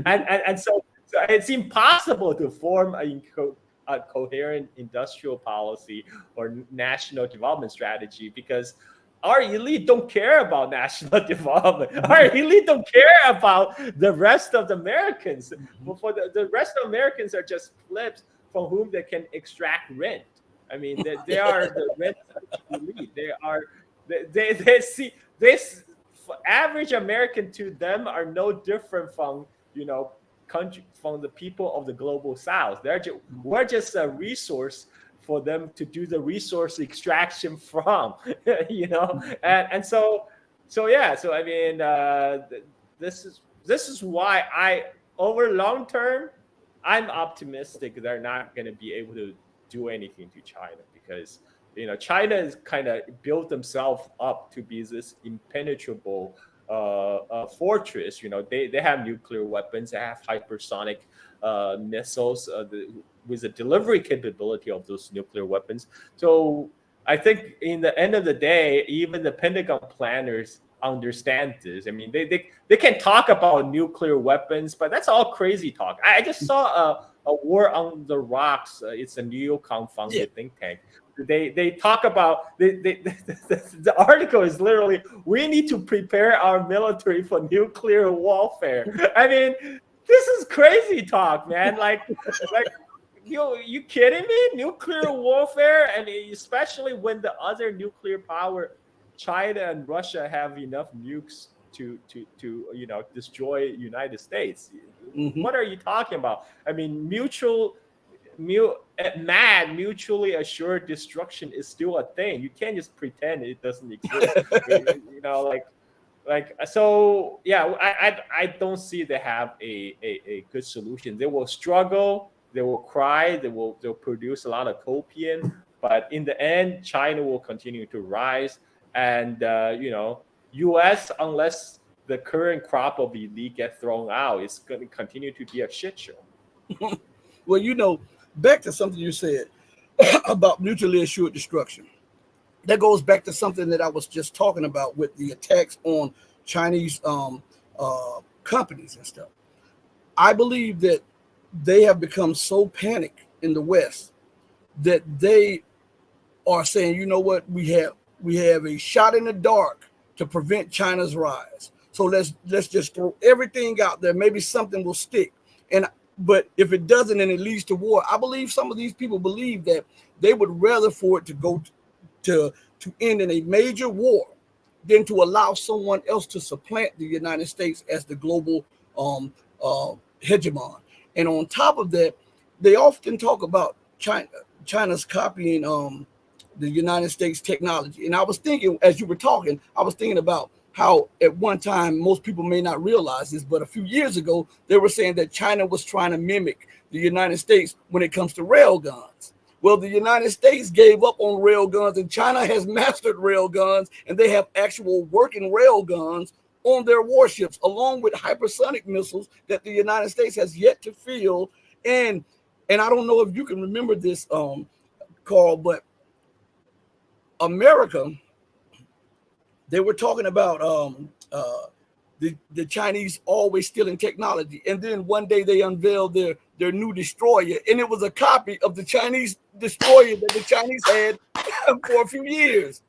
And so it's impossible to form a coherent industrial policy or national development strategy because our elite don't care about national development. Our elite don't care about the rest of the Americans. For the rest of Americans are just flips from whom they can extract rent. I mean, they are the rent elite. They see this. Average American to them are no different from country, from the people of the global South. We're just a resource for them to do the resource extraction from, and so yeah. So I mean, this is why over long term, I'm optimistic they're not going to be able to do anything to China because China is kind of built themselves up to be this impenetrable fortress. They have nuclear weapons, they have hypersonic missiles with the delivery capability of those nuclear weapons. So I think in the end of the day, even the Pentagon planners understand this. I mean, they can talk about nuclear weapons, but that's all crazy talk. I just saw a War on the Rocks. It's a neo-con Yeah. funded think tank. They talk about the article is literally, we need to prepare our military for nuclear warfare. I mean, this is crazy talk, man. Like you kidding me? Nuclear warfare, and especially when the other nuclear power, China and Russia, have enough nukes to destroy United States. Mm-hmm. What are you talking about? I mean, mutually assured destruction is still a thing. You can't just pretend it doesn't exist. So yeah, I don't see they have a good solution. They will struggle, they will cry, they'll produce a lot of copium, but in the end, China will continue to rise, and US, unless the current crop of elite get thrown out, it's going to continue to be a shit show. Well, back to something you said about mutually assured destruction. That goes back to something that I was just talking about with the attacks on Chinese companies and stuff. I believe that they have become so panicked in the West that they are saying, you know what, we have a shot in the dark to prevent China's rise. So let's just throw everything out there. Maybe something will stick. But if it doesn't and it leads to war, I believe some of these people believe that they would rather for it to go to end in a major war than to allow someone else to supplant the United States as the global hegemon. And on top of that, they often talk about China's copying the United States technology. And I was thinking, as you were talking, I was thinking about how at one time, most people may not realize this, but a few years ago, they were saying that China was trying to mimic the United States when it comes to rail guns. Well, the United States gave up on rail guns, and China has mastered rail guns, and they have actual working rail guns on their warships, along with hypersonic missiles that the United States has yet to field. And I don't know if you can remember this, Carl, but America, they were talking about the Chinese always stealing technology. And then one day they unveiled their new destroyer, and it was a copy of the Chinese destroyer that the Chinese had for a few years.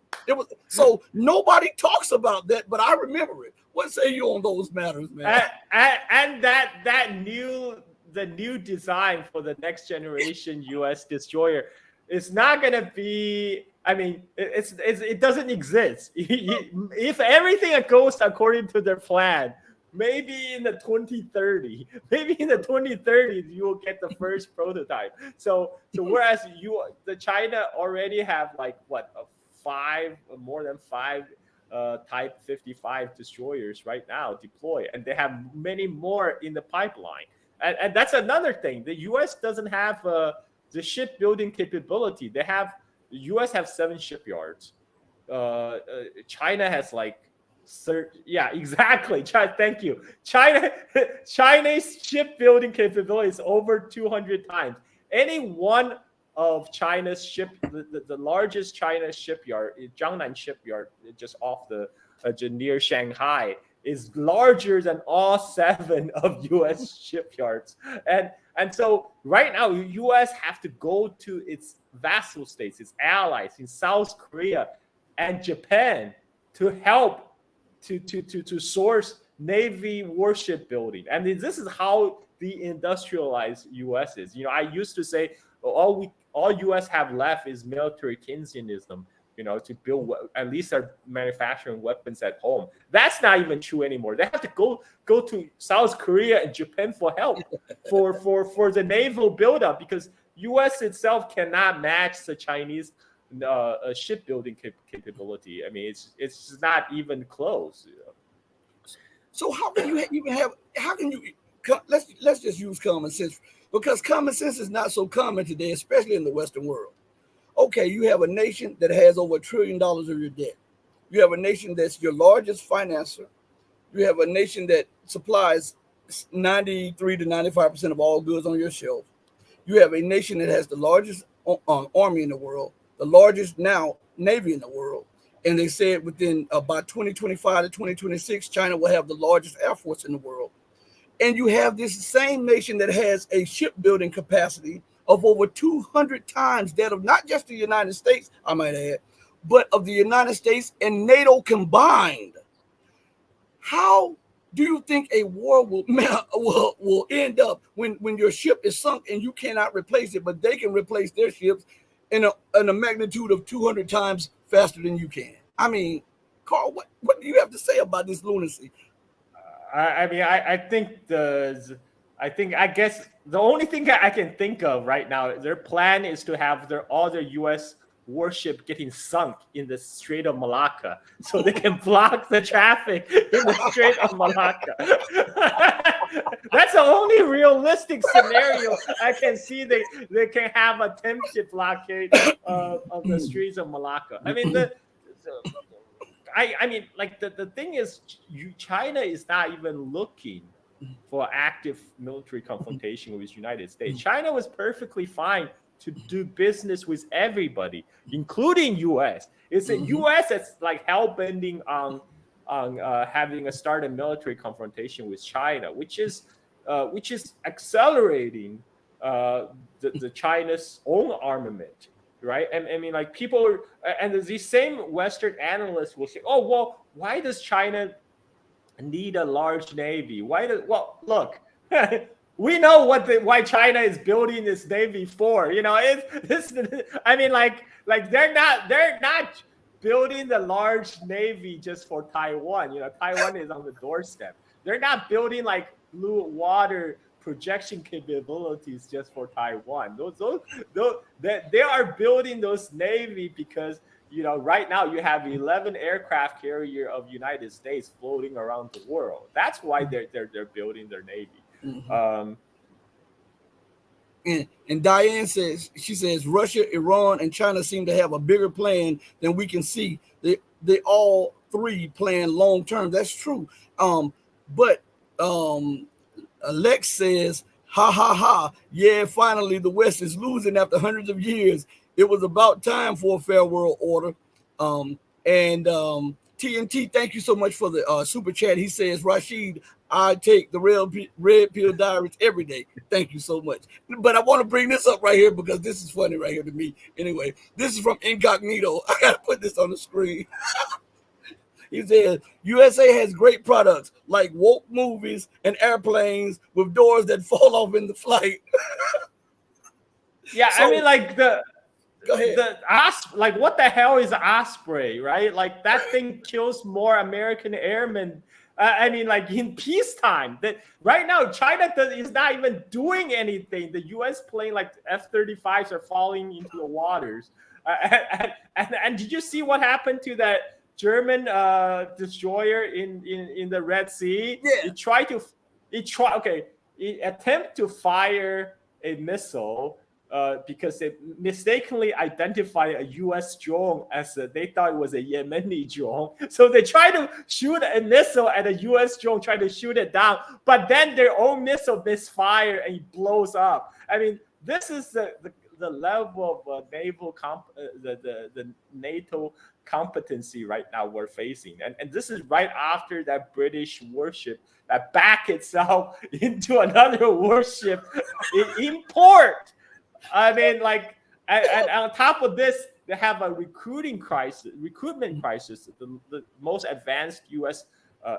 So nobody talks about that, but I remember it. What say you on those matters, man? And the new design for the next generation U.S. destroyer is not going to be. I mean, it doesn't exist. If everything goes according to their plan, maybe in the 2030s, you will get the first prototype. So whereas the China already have like more than five Type 55 destroyers right now deployed, and they have many more in the pipeline. And that's another thing. The U.S. doesn't have the shipbuilding capability. The U.S. have 7 shipyards. China has exactly. Thank you. China's shipbuilding capability is over 200 times. Any one of China's the largest China shipyard, Jiangnan shipyard, just off near Shanghai, is larger than all 7 of U.S. shipyards. And so right now, U.S. have to go to its vassal states, its allies in South Korea and Japan to help to source Navy warship building. I mean, this is how the industrialized U.S. is. I used to say all U.S. have left is military Keynesianism. To build, at least they're manufacturing weapons at home. That's not even true anymore. They have to go to South Korea and Japan for help for the naval buildup, because U.S. itself cannot match the Chinese shipbuilding capability. I mean, it's not even close. So how can you even have? How can you? Let's just use common sense, because common sense is not so common today, especially in the Western world. Okay, you have a nation that has over $1 trillion of your debt. You have a nation that's your largest financer. You have a nation that supplies 93 to 95% of all goods on your shelf. You have a nation that has the largest army in the world, the largest now navy in the world. And they said within by 2025 to 2026, China will have the largest air force in the world. And you have this same nation that has a shipbuilding capacity of over 200 times that of not just the United States, I might add, but of the United States and NATO combined. How do you think a war will end up when your ship is sunk and you cannot replace it, but they can replace their ships in a magnitude of 200 times faster than you can? I mean, Carl, what do you have to say about this lunacy? I guess the only thing I can think of right now, their plan is to have all their U.S. warship getting sunk in the Strait of Malacca, so they can block the traffic in the Strait of Malacca. That's the only realistic scenario I can see. They can have a tempted blockade of the Straits of Malacca. I mean, the thing is, China is not even looking for active military confrontation with the United States. China was perfectly fine to do business with everybody, including U.S. It's the U.S. that's like hell-bending on having a start a military confrontation with China, which is accelerating the China's own armament. Right, and I mean, like people, and these same Western analysts will say, "Oh, well, why does China need a large navy? Well, look, we know why China is building this navy for. You know, I mean, like they're not building the large navy just for Taiwan. You know, Taiwan is on the doorstep. They're not building like blue water projection capabilities just for Taiwan. They are building those navy because, you know, right now you have 11 aircraft carrier of United States floating around the world. That's why they're building their navy. Mm-hmm. And Diane says, Russia, Iran, and China seem to have a bigger plan than we can see. They all three plan long term. That's true. But Alex says, ha ha ha, yeah, finally the West is losing after hundreds of years. It was about time for a fair world order. And TNT, thank you so much for the super chat. He says, Rashid, I take the red pill diaries every day. Thank you so much. But I want to bring this up right here because this is funny right here to me. Anyway, this is from Incognito. I got to put this on the screen. He says, USA has great products like woke movies and airplanes with doors that fall off in the flight. Yeah, so, I mean, like go ahead. Like what the hell is Osprey, right? Like that thing kills more American airmen. I mean, like in peacetime. That right now China is not even doing anything. The U.S. plane like F-35s are falling into the waters. And did you see what happened to that German destroyer in the Red Sea? Yeah. It attempt to fire a missile because they mistakenly identified a U.S. drone as they thought it was a Yemeni drone. So they try to shoot a missile at a U.S. drone, try to shoot it down, but then their own missile misfire and it blows up. I mean, this is the level of naval the NATO competency right now we're facing, and this is right after that British warship that backed itself into another warship in port. I mean, like, and on top of this, they have a recruitment crisis. The most advanced U.S.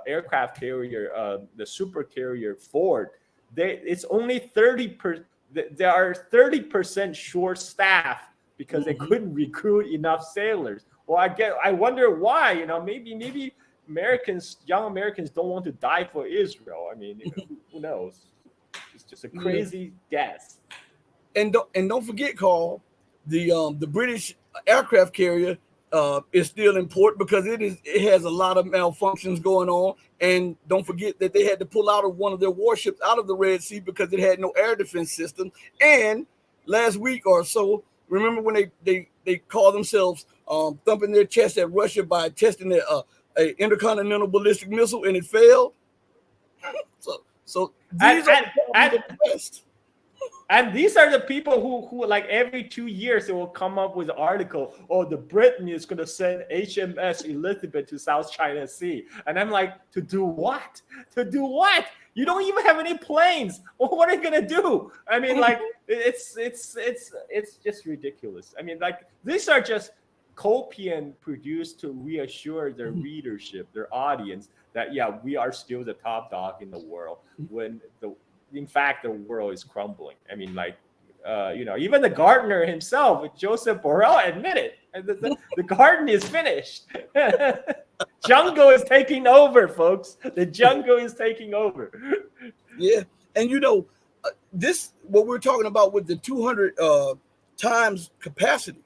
Aircraft carrier, the super carrier Ford, it's only 30%. There are 30% short staff because they couldn't recruit enough sailors. Well, I wonder why. You know, maybe young Americans don't want to die for Israel. I mean, who knows? It's just a crazy guess. And don't forget, Carl, the British aircraft carrier is still in port because it has a lot of malfunctions going on. And don't forget that they had to pull out of one of their warships out of the Red Sea because it had no air defense system. And last week or so, remember when they they call themselves thumping their chest at Russia by testing a intercontinental ballistic missile, and it failed. So and these are and the problems and of the West. And these are the people who like every 2 years they will come up with an article. Oh, the Britain is going to send HMS Elizabeth to South China Sea, and I'm like, to do what? To do what? You don't even have any planes. Well, what are you going to do? I mean, like it's just ridiculous. I mean, like these are just copian produced to reassure their readership, their audience, that yeah, we are still the top dog in the world when the in fact the world is crumbling. I mean, like even the gardener himself, Joseph Borrell, admitted the garden is finished. Jungle is taking over, folks. The jungle is taking over. Yeah, and this what we're talking about with the 200 times capacity.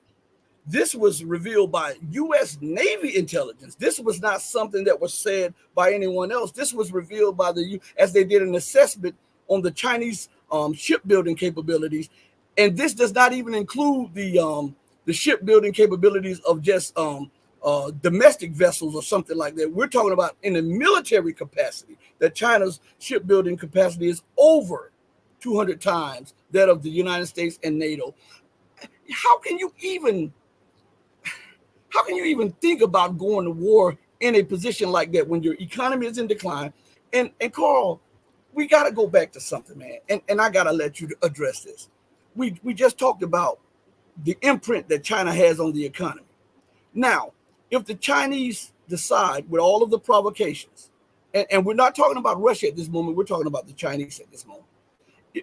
This was revealed by U.S. Navy intelligence. This was not something that was said by anyone else. This was revealed by as they did an assessment on the Chinese shipbuilding capabilities, and this does not even include the shipbuilding capabilities of just domestic vessels or something like that. We're talking about in the military capacity that China's shipbuilding capacity is over 200 times that of the United States and NATO. How can you even think about going to war in a position like that when your economy is in decline? And Carl, we got to go back to something, man. And I got to let you address this. We just talked about the imprint that China has on the economy. Now, if the Chinese decide with all of the provocations, and we're not talking about Russia at this moment, we're talking about the Chinese at this moment.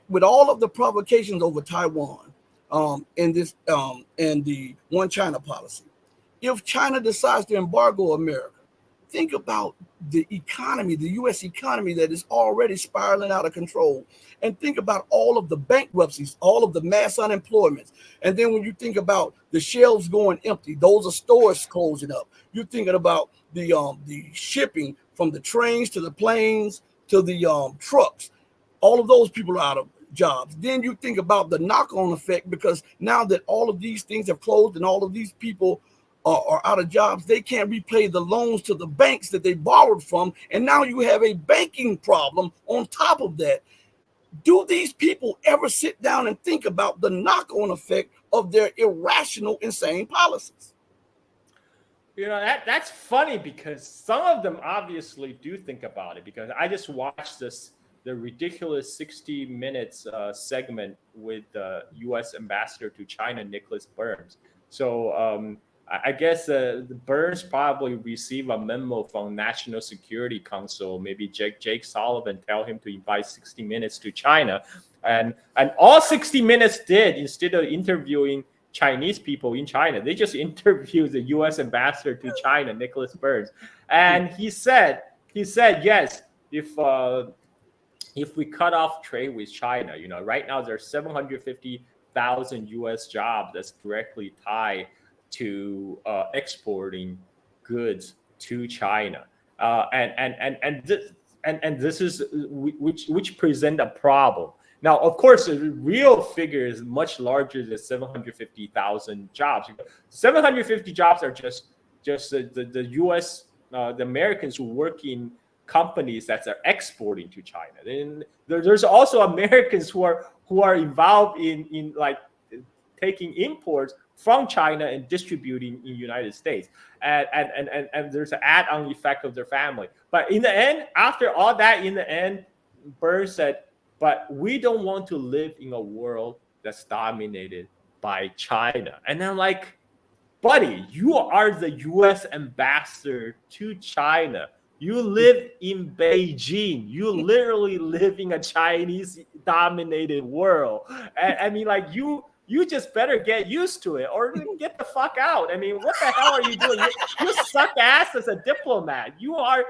With all of the provocations over Taiwan, and the one China policy, if China decides to embargo America, think about the economy, the U.S. economy that is already spiraling out of control. And think about all of the bankruptcies, all of the mass unemployments. And then when you think about the shelves going empty, those are stores closing up. You're thinking about the shipping from the trains to the planes to the trucks. All of those people are out of jobs. Then you think about the knock-on effect, because now that all of these things have closed and all of these people are out of jobs, they can't repay the loans to the banks that they borrowed from. And now you have a banking problem on top of that. Do these people ever sit down and think about the knock-on effect of their irrational, insane policies? That's funny because some of them obviously do think about it, because I just watched the ridiculous 60 minutes segment with the U.S. ambassador to China, Nicholas Burns. So I guess the Burns probably received a memo from National Security Council. Maybe Jake Sullivan tell him to invite 60 Minutes to China, and all 60 Minutes did, instead of interviewing Chinese people in China, they just interviewed the U.S. ambassador to China, Nicholas Burns, and he said yes, if we cut off trade with China, right now there's 750,000 U.S. jobs that's directly tied to exporting goods to China, and this is which present a problem. Now, of course, the real figure is much larger than 750,000 jobs. 750 jobs are just the U.S. The Americans who work in companies that are exporting to China. Then there's also Americans who are involved in like taking imports from China and distributing in the United States, and there's an add-on effect of their family. But in the end, after all that, in the end, Burns said, "But we don't want to live in a world that's dominated by China." And I'm like, buddy, you are the U.S. ambassador to China. You live in Beijing. You literally live in a Chinese-dominated world. And I mean, like you just better get used to it or get the fuck out. I mean, what the hell are you doing? You suck ass as a diplomat. You are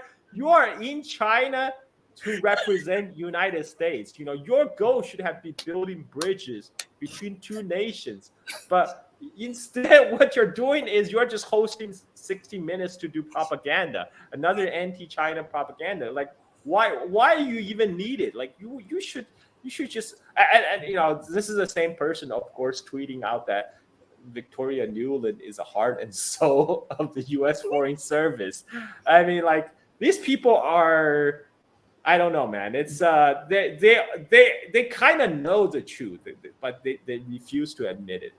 in China to represent United States. Your goal should have been building bridges between two nations. But instead, what you're doing is you're just hosting 60 Minutes to do propaganda, another anti-China propaganda. Like, why you even need it? Like, you should just and this is the same person, of course, tweeting out that Victoria Nuland is the heart and soul of the U.S. Foreign Service. I mean, like these people are. I don't know, man. It's they kind of know the truth, but they refuse to admit it.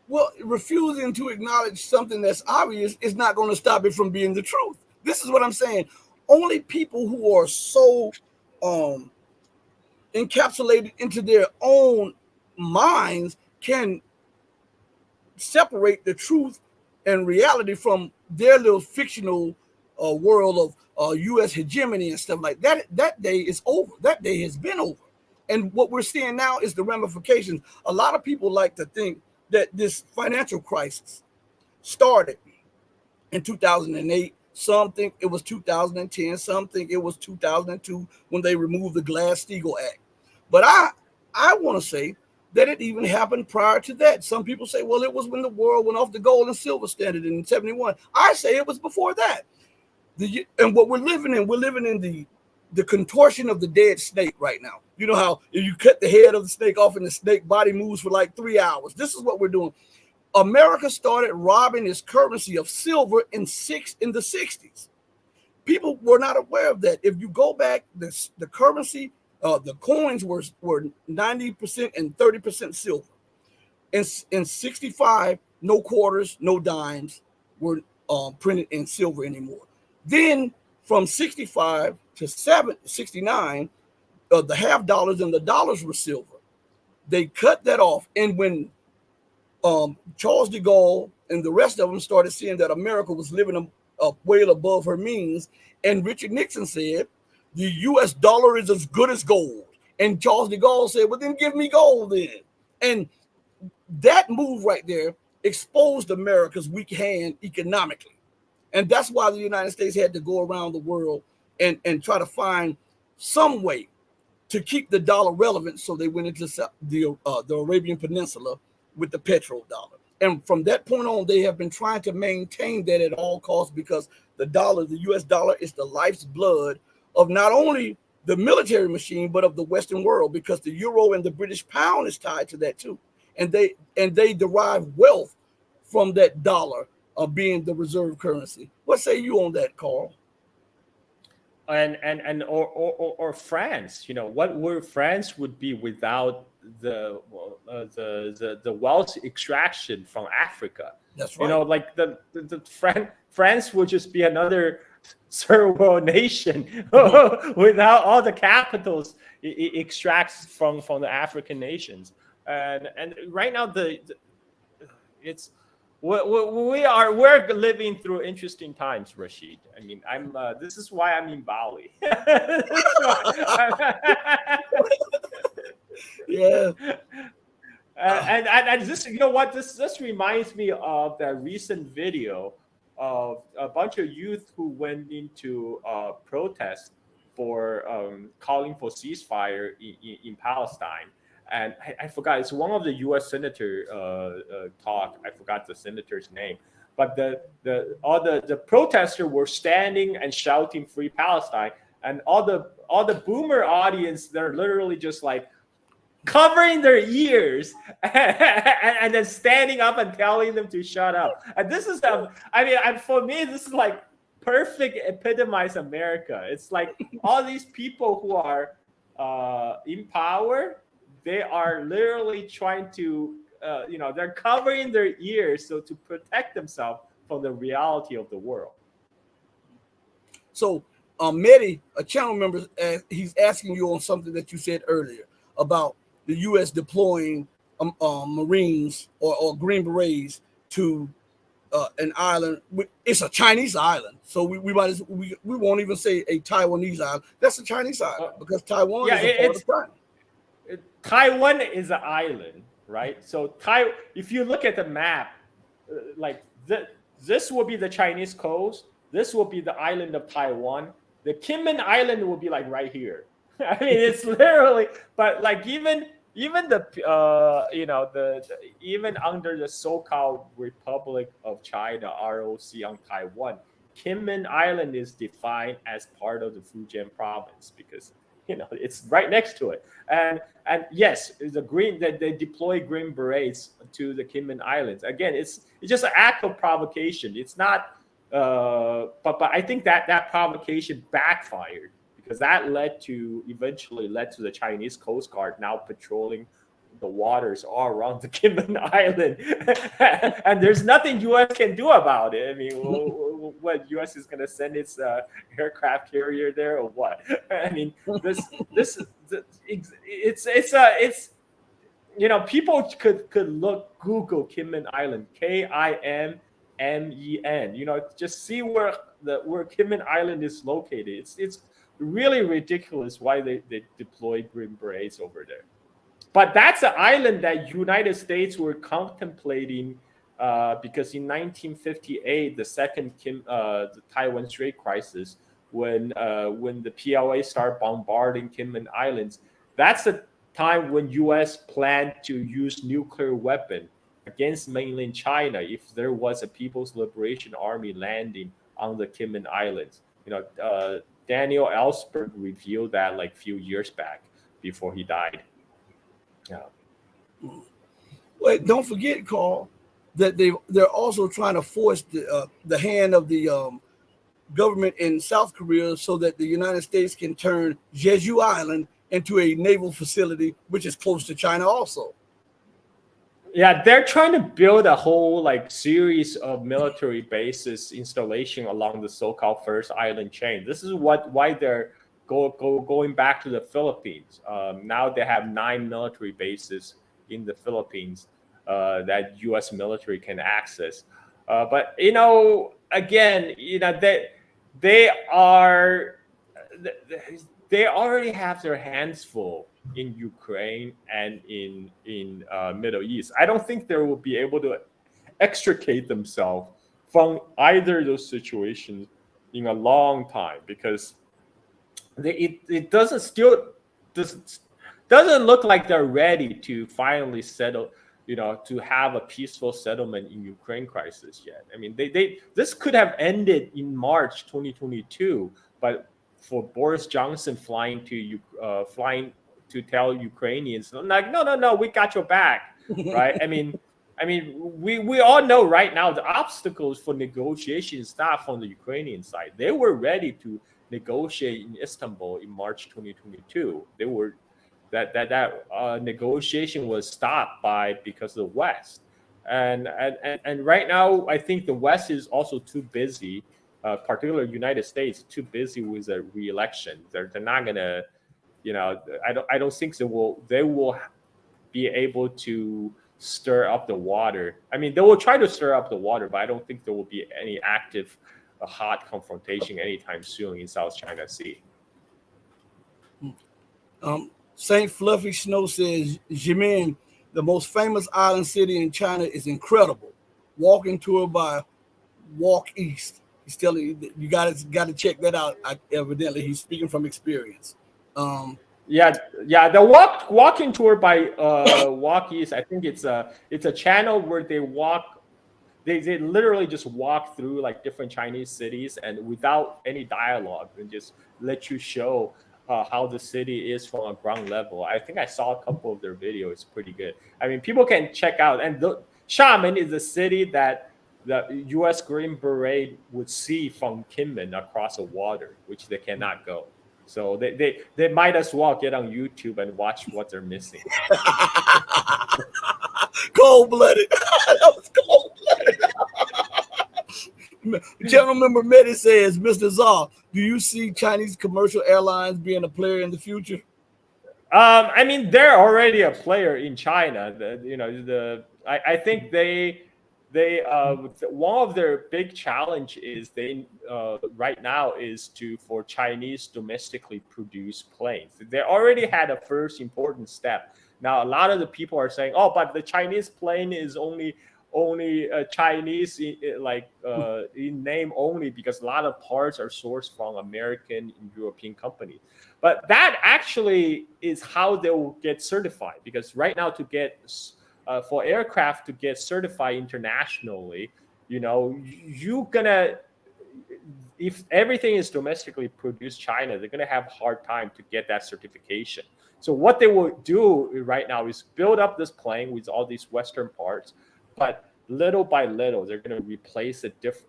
Well, refusing to acknowledge something that's obvious is not going to stop it from being the truth. This is what I'm saying. Only people who are so um, encapsulated into their own minds can separate the truth and reality from their little fictional world of U.S. hegemony and stuff like that. That day is over. That day has been over. And what we're seeing now is the ramifications. A lot of people like to think that this financial crisis started in 2008. Some think it was 2010. Some think it was 2002 when they removed the Glass-Steagall Act. But I want to say that it even happened prior to that. Some people say, well, it was when the world went off the gold and silver standard in 71. I say it was before that. And what we're living in the contortion of the dead snake right now. You know how if you cut the head of the snake off and the snake body moves for like 3 hours. This is what we're doing. America started robbing its currency of silver in the 60s. People were not aware of that. If you go back, the currency, the coins were 90% and 30% silver. In 65, no quarters, no dimes were printed in silver anymore. Then from 65 to 69, the half dollars and the dollars were silver. They cut that off. And when Charles de Gaulle and the rest of them started seeing that America was living well above her means, and Richard Nixon said, the U.S. dollar is as good as gold. And Charles de Gaulle said, well, then give me gold then. And that move right there exposed America's weak hand economically. And that's why the United States had to go around the world and try to find some way to keep the dollar relevant. So they went into the Arabian Peninsula with the petrodollar. And from that point on, they have been trying to maintain that at all costs because the dollar, the US dollar, is the life's blood of not only the military machine, but of the Western world, because the euro and the British pound is tied to that too. And they derive wealth from that dollar being the reserve currency. What say you on that, Carl? Or France, what would France would be without the wealth extraction from Africa? That's right. Like France would just be another third world nation without all the capitals it extracts from the African nations. And right now it's we're living through interesting times, Rashid. I mean, this is why I'm in Bali. Yeah. And this, what this reminds me of that recent video of a bunch of youth who went into protest for calling for ceasefire in Palestine. And I forgot, it's one of the U.S. senator talk. I forgot the senator's name, but all the protesters were standing and shouting "Free Palestine," and all the boomer audience, they're literally just like covering their ears and then standing up and telling them to shut up. And this is for me, this is like perfect epitomize America. It's like all these people who are in power. They are literally trying to, they're covering their ears so to protect themselves from the reality of the world. So, Mehdi, a channel member, he's asking you on something that you said earlier about the U.S. deploying Marines or Green Berets to an island. It's a Chinese island, so we won't even say a Taiwanese island. That's a Chinese island because Taiwan is a part of China. Taiwan is an island, right? So if you look at the map, this will be the Chinese coast. This will be the island of Taiwan. The Kinmen Island will be like right here. I mean, it's literally, but like even the even under the so-called Republic of China (ROC) on Taiwan, Kinmen Island is defined as part of the Fujian province because it's right next to it. And yes, the green that they deploy Green Berets to the Kinmen Islands. Again, it's just an act of provocation. It's not, but I think that provocation backfired because that eventually led to the Chinese Coast Guard now patrolling the waters all around the Kinmen Island, and there's nothing U.S. can do about it. I mean, what U.S. is going to send its aircraft carrier there or what? I mean, this it's people could Google Kinmen Island, Kimmen, just see where Kinmen Island is located. It's really ridiculous why they deploy Green Berets over there. But that's an island that United States were contemplating because in 1958, the the Taiwan Strait crisis, when the PLA started bombarding Kinmen Islands, that's the time when U.S. planned to use nuclear weapon against mainland China if there was a People's Liberation Army landing on the Kinmen Islands. Daniel Ellsberg revealed that like a few years back before he died. Yeah. Wait, don't forget, Carl, that they're also trying to force the hand of the government in South Korea so that the United States can turn Jeju Island into a naval facility, which is close to China also. Yeah, they're trying to build a whole series of military bases installation along the so-called First Island chain. This is why they're going back to the Philippines. Now they have 9 military bases in the Philippines that U.S. military can access. But again, they already have their hands full in Ukraine and in Middle East. I don't think they will be able to extricate themselves from either of those situations in a long time because it doesn't look like they're ready to finally settle, to have a peaceful settlement in Ukraine crisis yet. I mean, this could have ended in March 2022, but for Boris Johnson flying to tell Ukrainians, like, no, we got your back, right? I mean, we all know right now the obstacles for negotiation is not from the Ukrainian side. They were ready to negotiate in Istanbul in March 2022. They were that negotiation was stopped because of the West, and right now I think the West is also too busy, particularly United States, too busy with a re-election. They're not gonna, I don't think they will be able to stir up the water. I mean, they will try to stir up the water, but I don't think there will be any active hot confrontation anytime soon in South China Sea. Saint Fluffy Snow says, Jimin, the most famous island city in China, is incredible. Walking tour by Walk East. He's telling you got to check that out. Evidently, he's speaking from experience. Yeah. The walking tour by Walk East. I think it's a channel where they walk. They literally just walk through different Chinese cities and without any dialogue and just let you show how the city is from a ground level. I think I saw a couple of their videos. It's pretty good. I mean, people can check out. And Xiamen is a city that the U.S. Green Beret would see from Kinmen across the water, which they cannot go. So they might as well get on YouTube and watch what they're missing. Cold-blooded. That was cold-blooded. General Member Mehdi says, Mr. Zha, do you see Chinese commercial airlines being a player in the future? I mean, they're already a player in China. I think they one of their big challenge is right now is for Chinese domestically produced planes. They already had a first important step. Now a lot of the people are saying, oh, but the Chinese plane is only Chinese in name only because a lot of parts are sourced from American and European companies. But that actually is how they will get certified, because right now to get for aircraft to get certified internationally, if everything is domestically produced China, they're going to have a hard time to get that certification. So what they will do right now is build up this plane with all these Western parts, but little by little, they're going to replace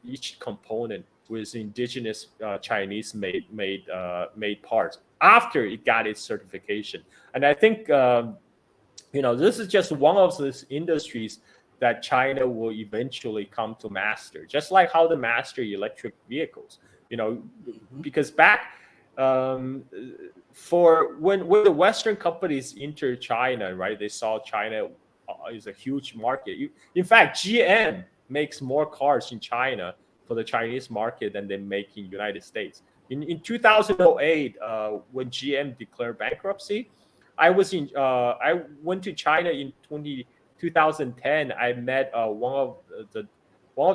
each component with indigenous Chinese made parts after it got its certification. And I think this is just one of those industries that China will eventually come to master, just like how they master electric vehicles. Because back for when the Western companies entered China, right? They saw China is a huge market. In fact, GM makes more cars in China for the Chinese market than they make in United States. In 2008, when GM declared bankruptcy, I went to China in 2010. I met one of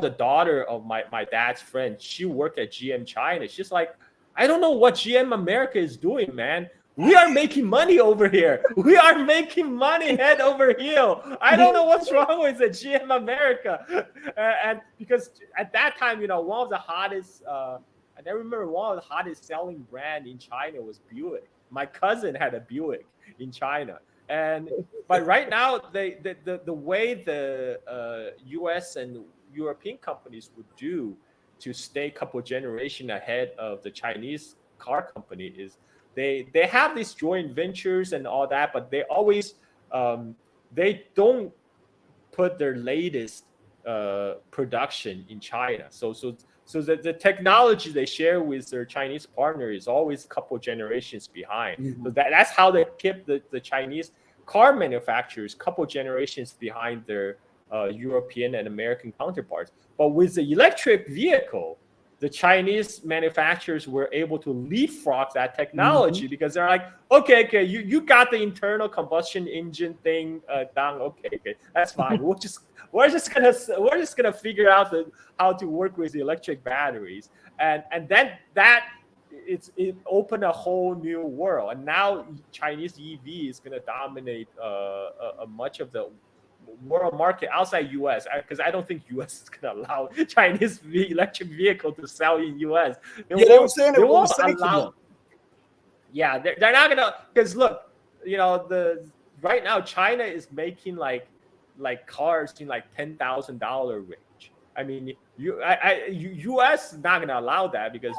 the daughter of my dad's friend. She worked at GM China. She's like, I don't know what GM America is doing, man. We are making money over here. We are making money head over heel. I don't know what's wrong with the GM America. And because at that time, one of the hottest, I remember one of the hottest selling brand in China was Buick. My cousin had a Buick in China. But right now, the way the U.S. and European companies would do to stay a couple generation ahead of the Chinese car company is they have these joint ventures and all that, but they always they don't put their latest production in China. So the technology they share with their Chinese partner is always a couple generations behind. Mm-hmm. So that's how they keep the Chinese car manufacturers a couple generations behind their European and American counterparts. But with the electric vehicle, the Chinese manufacturers were able to leapfrog that technology, mm-hmm. because they're like, okay, you got the internal combustion engine thing down. Okay, that's fine. We're just gonna figure out how to work with the electric batteries, and then it opened a whole new world. And now Chinese EV is gonna dominate much of the world market outside US, because I don't think US is going to allow Chinese electric vehicle to sell in US. They were saying they won't allow. Yeah, they're not going to, because look, right now China is making like cars in like $10,000 range. I mean, U.S. is not going to allow that, because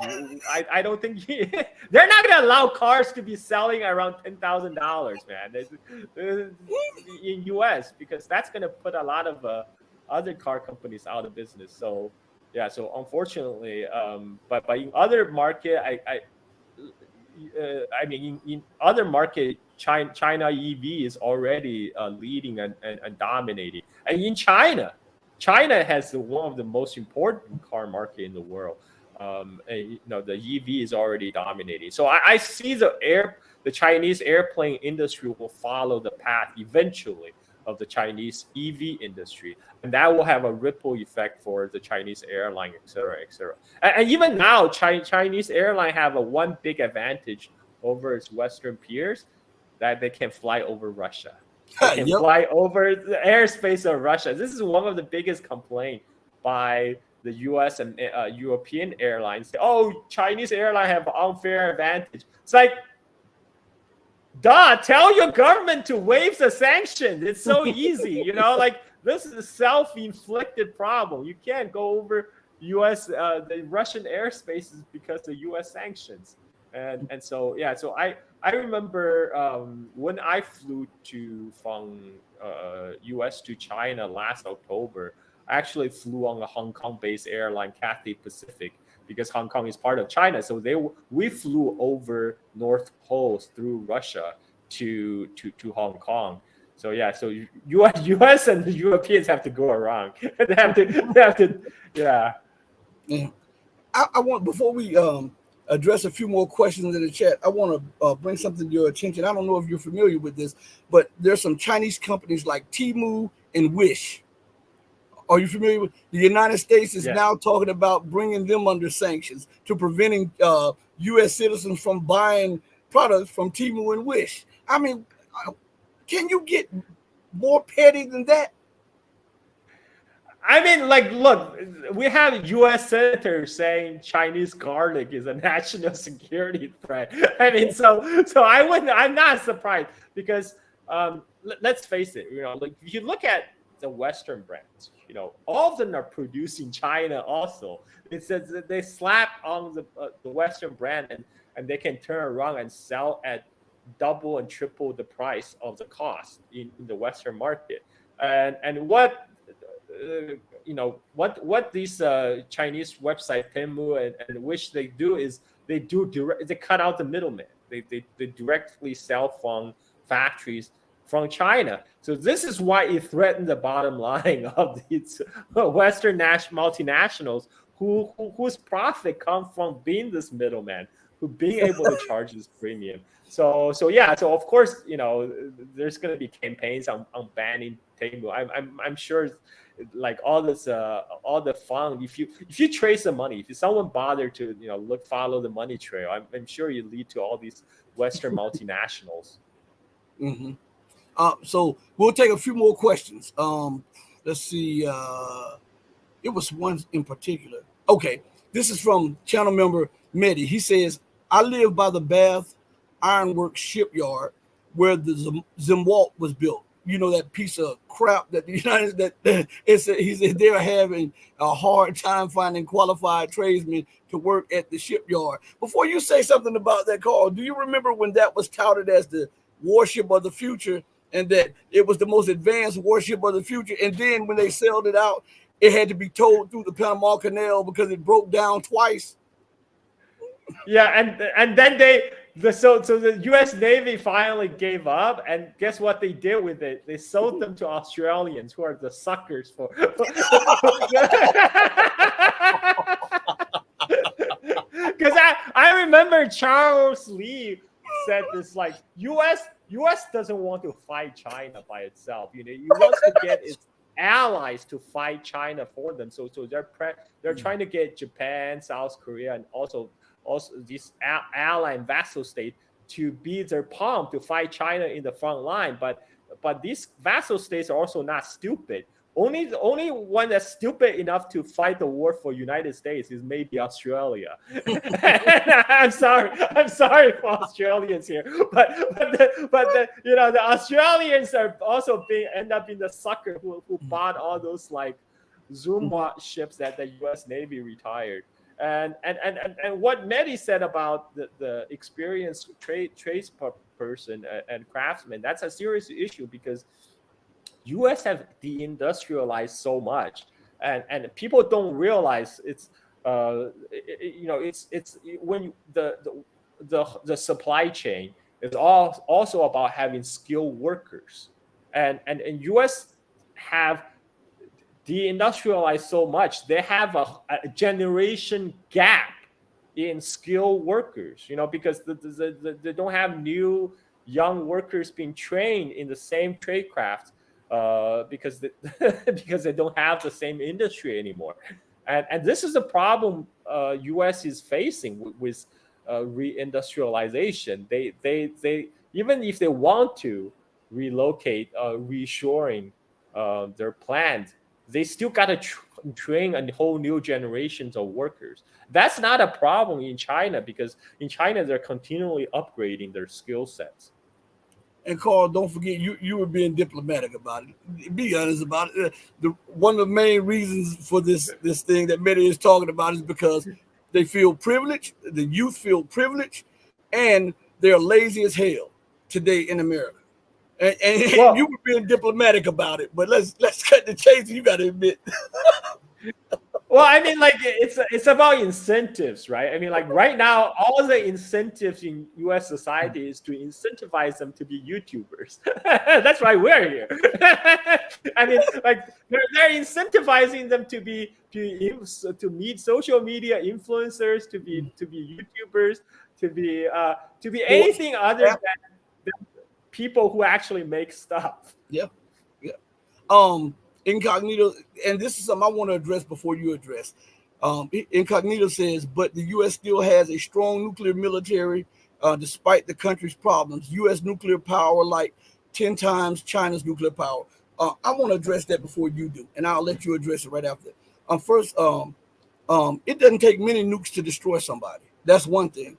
I don't think they're not going to allow cars to be selling around $10,000, man, in U.S., because that's going to put a lot of other car companies out of business. So yeah, so unfortunately, but in other market, in other market, China EV is already leading and dominating, and in China has one of the most important car market in the world. The EV is already dominating. So I see the Chinese airplane industry will follow the path eventually of the Chinese EV industry, and that will have a ripple effect for the Chinese airline, et cetera, et cetera. And even now, Chinese airline have one big advantage over its Western peers, that they can fly over Russia. They can fly over the airspace of Russia. This is one of the biggest complaints by the U.S. and European airlines. Oh, Chinese airlines have unfair advantage. It's like, duh, tell your government to waive the sanctions. It's so easy, like this is a self-inflicted problem. You can't go over U.S. The Russian airspaces because of U.S. sanctions. And so yeah, so I remember when I flew from U.S. to China last October, I actually flew on a Hong Kong-based airline, Cathay Pacific, because Hong Kong is part of China. So we flew over North Pole through Russia to Hong Kong. So yeah, so U.S. and the Europeans have to go around. they have to, yeah. I want, before we address a few more questions in the chat, I want to bring something to your attention. I don't know if you're familiar with this, but there's some Chinese companies like Temu and Wish. Are you familiar with? The United States is now talking about bringing them under sanctions to preventing U.S. citizens from buying products from Temu and Wish. I mean, can you get more petty than that? I mean, like, look, we have U.S. senators saying Chinese garlic is a national security threat. I mean, so I'm not surprised because let's face it, like if you look at the Western brands, all of them are produced in China. Also, it says that they slap on the Western brand and they can turn around and sell at double and triple the price of the cost in the Western market. And what what these Chinese website Temu and which they do is they cut out the middleman. They directly sell from factories from China. So this is why it threatened the bottom line of these Western multinationals whose profit comes from being this middleman, who being able to charge this premium. So of course, there's going to be campaigns on banning Temu. I'm sure, like all the fund. If you trace the money, if someone bothered to follow the money trail, I'm sure you lead to all these Western multinationals. Mm-hmm. So we'll take a few more questions. Let's see. It was one in particular. Okay, this is from channel member Mehdi. He says, "I live by the Bath Ironworks shipyard where the Zimwalt was built. You know, that piece of crap that the United that he said they're having a hard time finding qualified tradesmen to work at the shipyard." Before you say something about that, Carl, do you remember when that was touted as the warship of the future and that it was the most advanced warship of the future? And then when they sailed it out, it had to be towed through the Panama Canal because it broke down twice. Yeah, and then so the U.S. Navy finally gave up, and guess what they did with it? They sold them to Australians, who are the suckers for. Because I remember Charles Lee said this, like, U.S. doesn't want to fight China by itself. It wants to get its allies to fight China for them. So they're trying to get Japan, South Korea, and also these ally and vassal states to be their palm to fight China in the front line. But these vassal states are also not stupid. The only one that's stupid enough to fight the war for United States is maybe Australia. I'm sorry for Australians here, but the Australians are also end up being the sucker who bought all those like Zumwalt ships that the U.S. Navy retired. And what Mehdi said about the experienced tradesperson and craftsman, that's a serious issue because U.S. have deindustrialized so much, and people don't realize it's it's when the supply chain is also about having skilled workers, and U.S. have deindustrialized so much, they have a generation gap in skilled workers, because they don't have new young workers being trained in the same trade craft because they don't have the same industry anymore. And this is a problem U.S. is facing with reindustrialization. They even if they want to relocate, reshoring their plants, they still got to train a whole new generations of workers. That's not a problem in China because in China they're continually upgrading their skill sets. And Carl, don't forget you were being diplomatic about it. Be honest about it. One of the main reasons for this thing that Mehdi is talking about is because they feel privileged. The youth feel privileged, and they're lazy as hell today in America. And well, you were being diplomatic about it, but let's cut the chase. You got to admit. Well, I mean, like it's about incentives, right? I mean, like right now, all the incentives in U.S. society is to incentivize them to be YouTubers. That's why we're here. I mean, like they're incentivizing them to meet social media influencers, to be YouTubers, to be anything other than people who actually make stuff. Yeah. Incognito, and this is something I want to address before you address. Incognito says, but the U.S. still has a strong nuclear military despite the country's problems. U.S. nuclear power like 10 times China's nuclear power. I want to address that before you do, and I'll let you address it right after. First, it doesn't take many nukes to destroy somebody. That's one thing.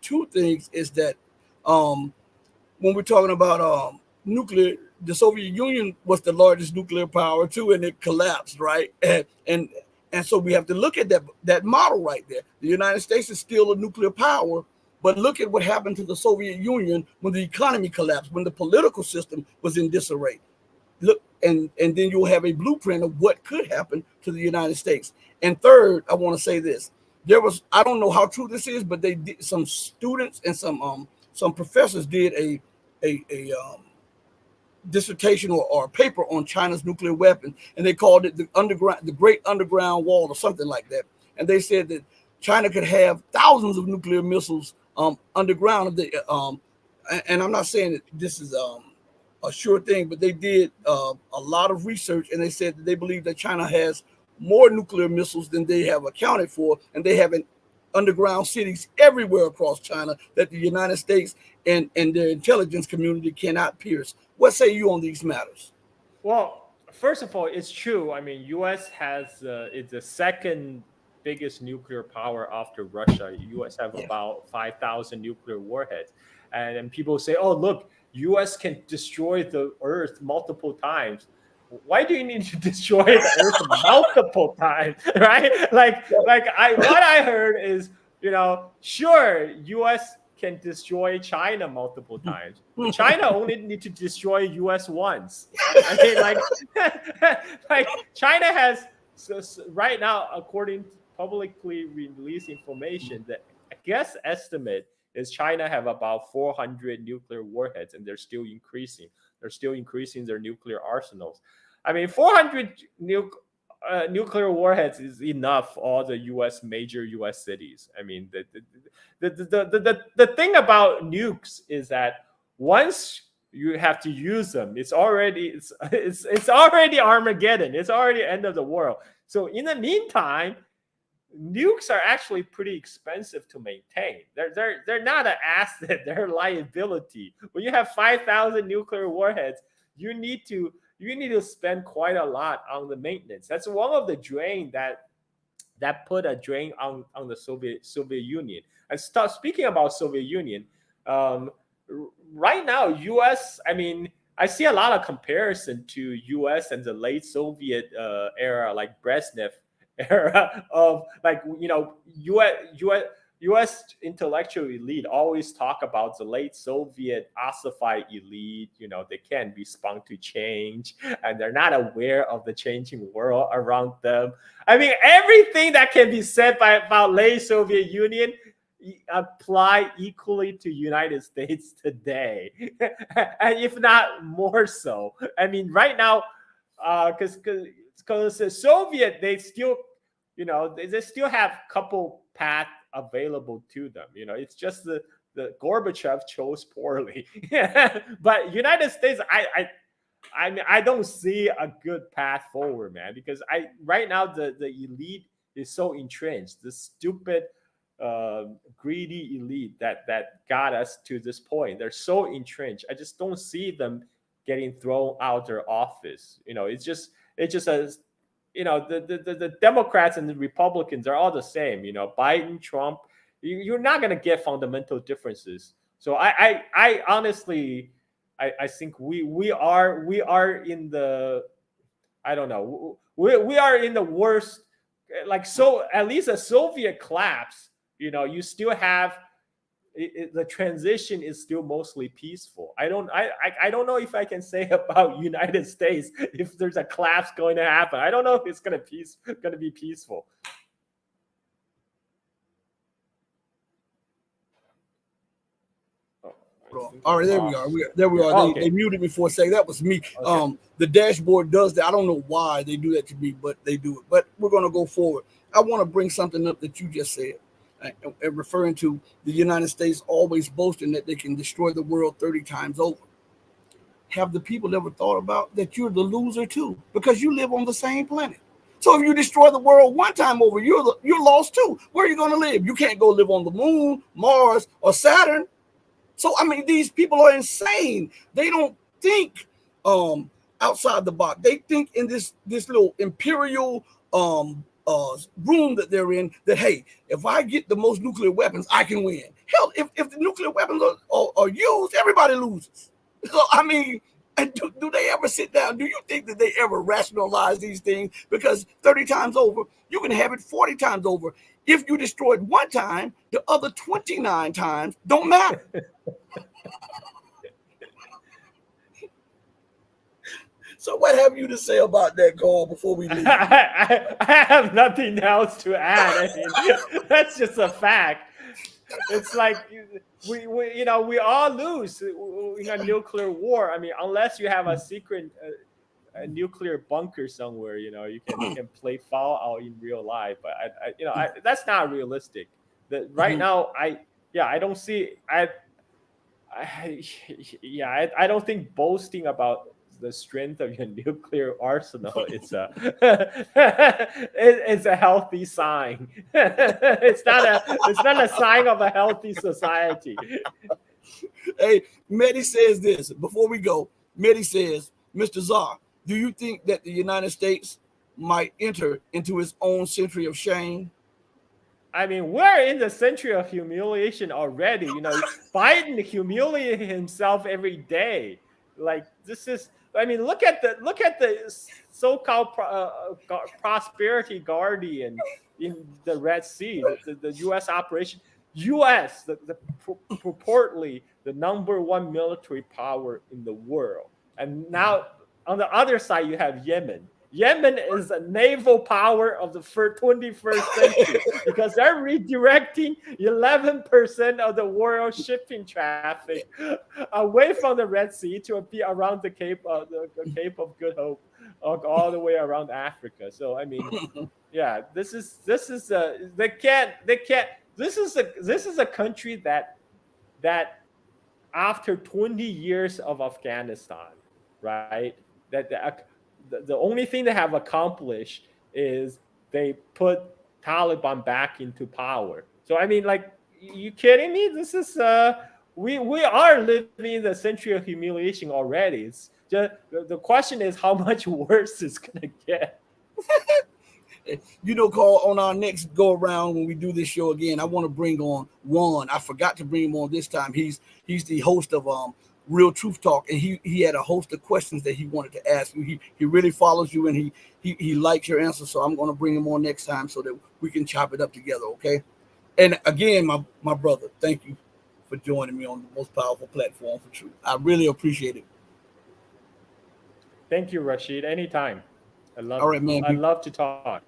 Two things is that um, when we're talking about nuclear, the Soviet Union was the largest nuclear power too, and it collapsed, right? And so we have to look at that model right there. The United States is still a nuclear power, but look at what happened to the Soviet Union when the economy collapsed, when the political system was in disarray. Look, and then you'll have a blueprint of what could happen to the United States. And third, I want to say this: there was, I don't know how true this is, but they did, some students and some professors did a dissertation or a paper on China's nuclear weapon, and they called it the Great Underground Wall or something like that. And they said that China could have thousands of nuclear missiles underground. And I'm not saying that this is a sure thing, but they did a lot of research, and they said that they believe that China has more nuclear missiles than they have accounted for, and they have underground cities everywhere across China that the United States and their intelligence community cannot pierce. What say you on these matters? Well, first of all, it's true. I mean, U.S. has it's the second biggest nuclear power after Russia. U.S. have Yeah. about 5,000 nuclear warheads, and people say, "Oh, look, U.S. can destroy the Earth multiple times." Why do you need to destroy the Earth multiple times, right? What I heard is, sure, U.S. can destroy China multiple times. But China only need to destroy U.S. once. I mean, like China has right now, according to publicly released information, the guess estimate is China have about 400 nuclear warheads, and they're still increasing. They're still increasing their nuclear arsenals. I mean, 400 nuclear warheads is enough for all the major U.S. cities. I mean, the thing about nukes is that once you have to use them, it's already Armageddon. It's already end of the world. So in the meantime, nukes are actually pretty expensive to maintain. They're not an asset, they're a liability. When you have 5,000 nuclear warheads, you need to spend quite a lot on the maintenance. That's one of the drain that put a drain on the Soviet Union. And speaking about Soviet Union, right now U.S. I mean, I see a lot of comparison to U.S. and the late Soviet era, like Brezhnev era of U.S. intellectual elite always talk about the late Soviet ossified elite. They can't respond to change, and they're not aware of the changing world around them. I mean, everything that can be said about late Soviet Union apply equally to United States today, and if not more so. I mean, right now, because the Soviet, they still, they still have couple paths available to them. It's just the Gorbachev chose poorly. But United States, I mean, I don't see a good path forward, man, because right now the elite is so entrenched. The stupid, greedy elite that got us to this point. They're so entrenched. I just don't see them getting thrown out their office. It's just a the Democrats and the Republicans are all the same. Biden, Trump, you're not going to get fundamental differences. So I honestly, I think we are in the, I don't know, we are in the worst, so at least a Soviet collapse, you still have the transition is still mostly peaceful. I don't know if I can say about United States if there's a collapse going to happen. I don't know if it's going to be peaceful. All right, there we are. There we are. Oh, okay. They muted me for a second. That was me. Okay. The dashboard does that. I don't know why they do that to me, but they do it. But we're going to go forward. I want to bring something up that you just said, and referring to the United States always boasting that they can destroy the world 30 times over. Have the people ever thought about that you're the loser too? Because you live on the same planet. So if you destroy the world one time over, you're lost too. Where are you going to live? You can't go live on the moon, Mars, or Saturn. So, I mean, these people are insane. They don't think outside the box. They think in this little imperial room that they're in, that hey, if I get the most nuclear weapons, I can win. Hell, if the nuclear weapons are used, everybody loses. So I mean, and do they ever sit down? Do you think that they ever rationalize these things? Because 30 times over, you can have it 40 times over. If you destroy it one time, the other 29 times don't matter. So what have you to say about that, Carl, before we leave? I have nothing else to add. I mean, that's just a fact. It's like we you know we all lose in a nuclear war. I mean, unless you have a secret a nuclear bunker somewhere, you can play Fallout in real life. But that's not realistic. That right now, I don't see I I don't think boasting about the strength of your nuclear arsenal is a it's a healthy sign. It's not a sign of a healthy society. Hey, Mehdi says this before we go. Mehdi says, Mr. Zha, do you think that the United States might enter into its own century of shame? I mean, we're in the century of humiliation already. Biden humiliating himself every day. Like this is. I mean, look at the so-called prosperity guardian in the Red Sea, the U.S. operation. U.S. the purportedly the number one military power in the world, and now on the other side you have Yemen. Yemen is a naval power of the 21st century because they're redirecting 11% of the world shipping traffic away from the Red Sea to be around the Cape of Good Hope, all the way around Africa. So I mean, yeah, they can't. This is a country that after 20 years of Afghanistan, right? That the only thing they have accomplished is they put Taliban back into power. So I mean, like, you kidding me? This is we are living in the century of humiliation already. It's just the question is how much worse it's gonna get. Carl, on our next go around when we do this show again, I want to bring on Juan. I forgot to bring him on this time. He's the host of Real Truth Talk, and he had a host of questions that he wanted to ask you. He really follows you, and he likes your answer. So I'm going to bring him on next time so that we can chop it up together. Okay. And again, my brother, thank you for joining me on the most powerful platform for truth. I really appreciate it. Thank you, Rashid. Anytime. All right, man. I love to talk.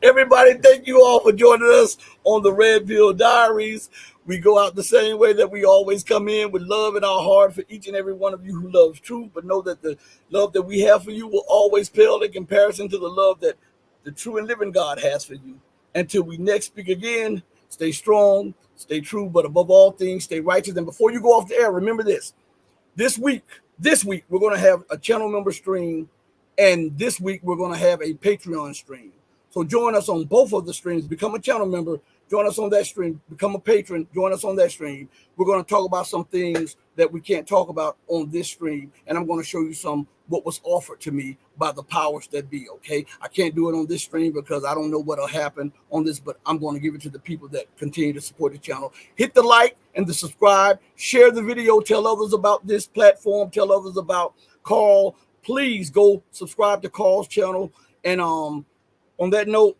Everybody, thank you all for joining us on the Red Pill Diaries. We go out the same way that we always come in, with love in our heart for each and every one of you who loves truth. But know that the love that we have for you will always pale in comparison to the love that the true and living God has for you. Until we next speak again, stay strong, stay true, but above all things, stay righteous. And before you go off the air, remember this. This week, we're going to have a channel member stream, and this week we're going to have a Patreon stream. So join us on both of the streams. Become a channel member. Join us on that stream. Become a patron. Join us on that stream. We're going to talk about some things that we can't talk about on this stream, and I'm going to show you what was offered to me by the powers that be. Okay, I can't do it on this stream because I don't know what'll happen on this, but I'm going to give it to the people that continue to support the channel. Hit the like and the subscribe. Share the video. Tell others about this platform. Tell others about Carl. Please go subscribe to Carl's channel. And on that note,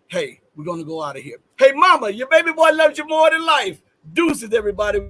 hey, we're going to go out of here. Hey, mama, your baby boy loves you more than life. Deuces, everybody.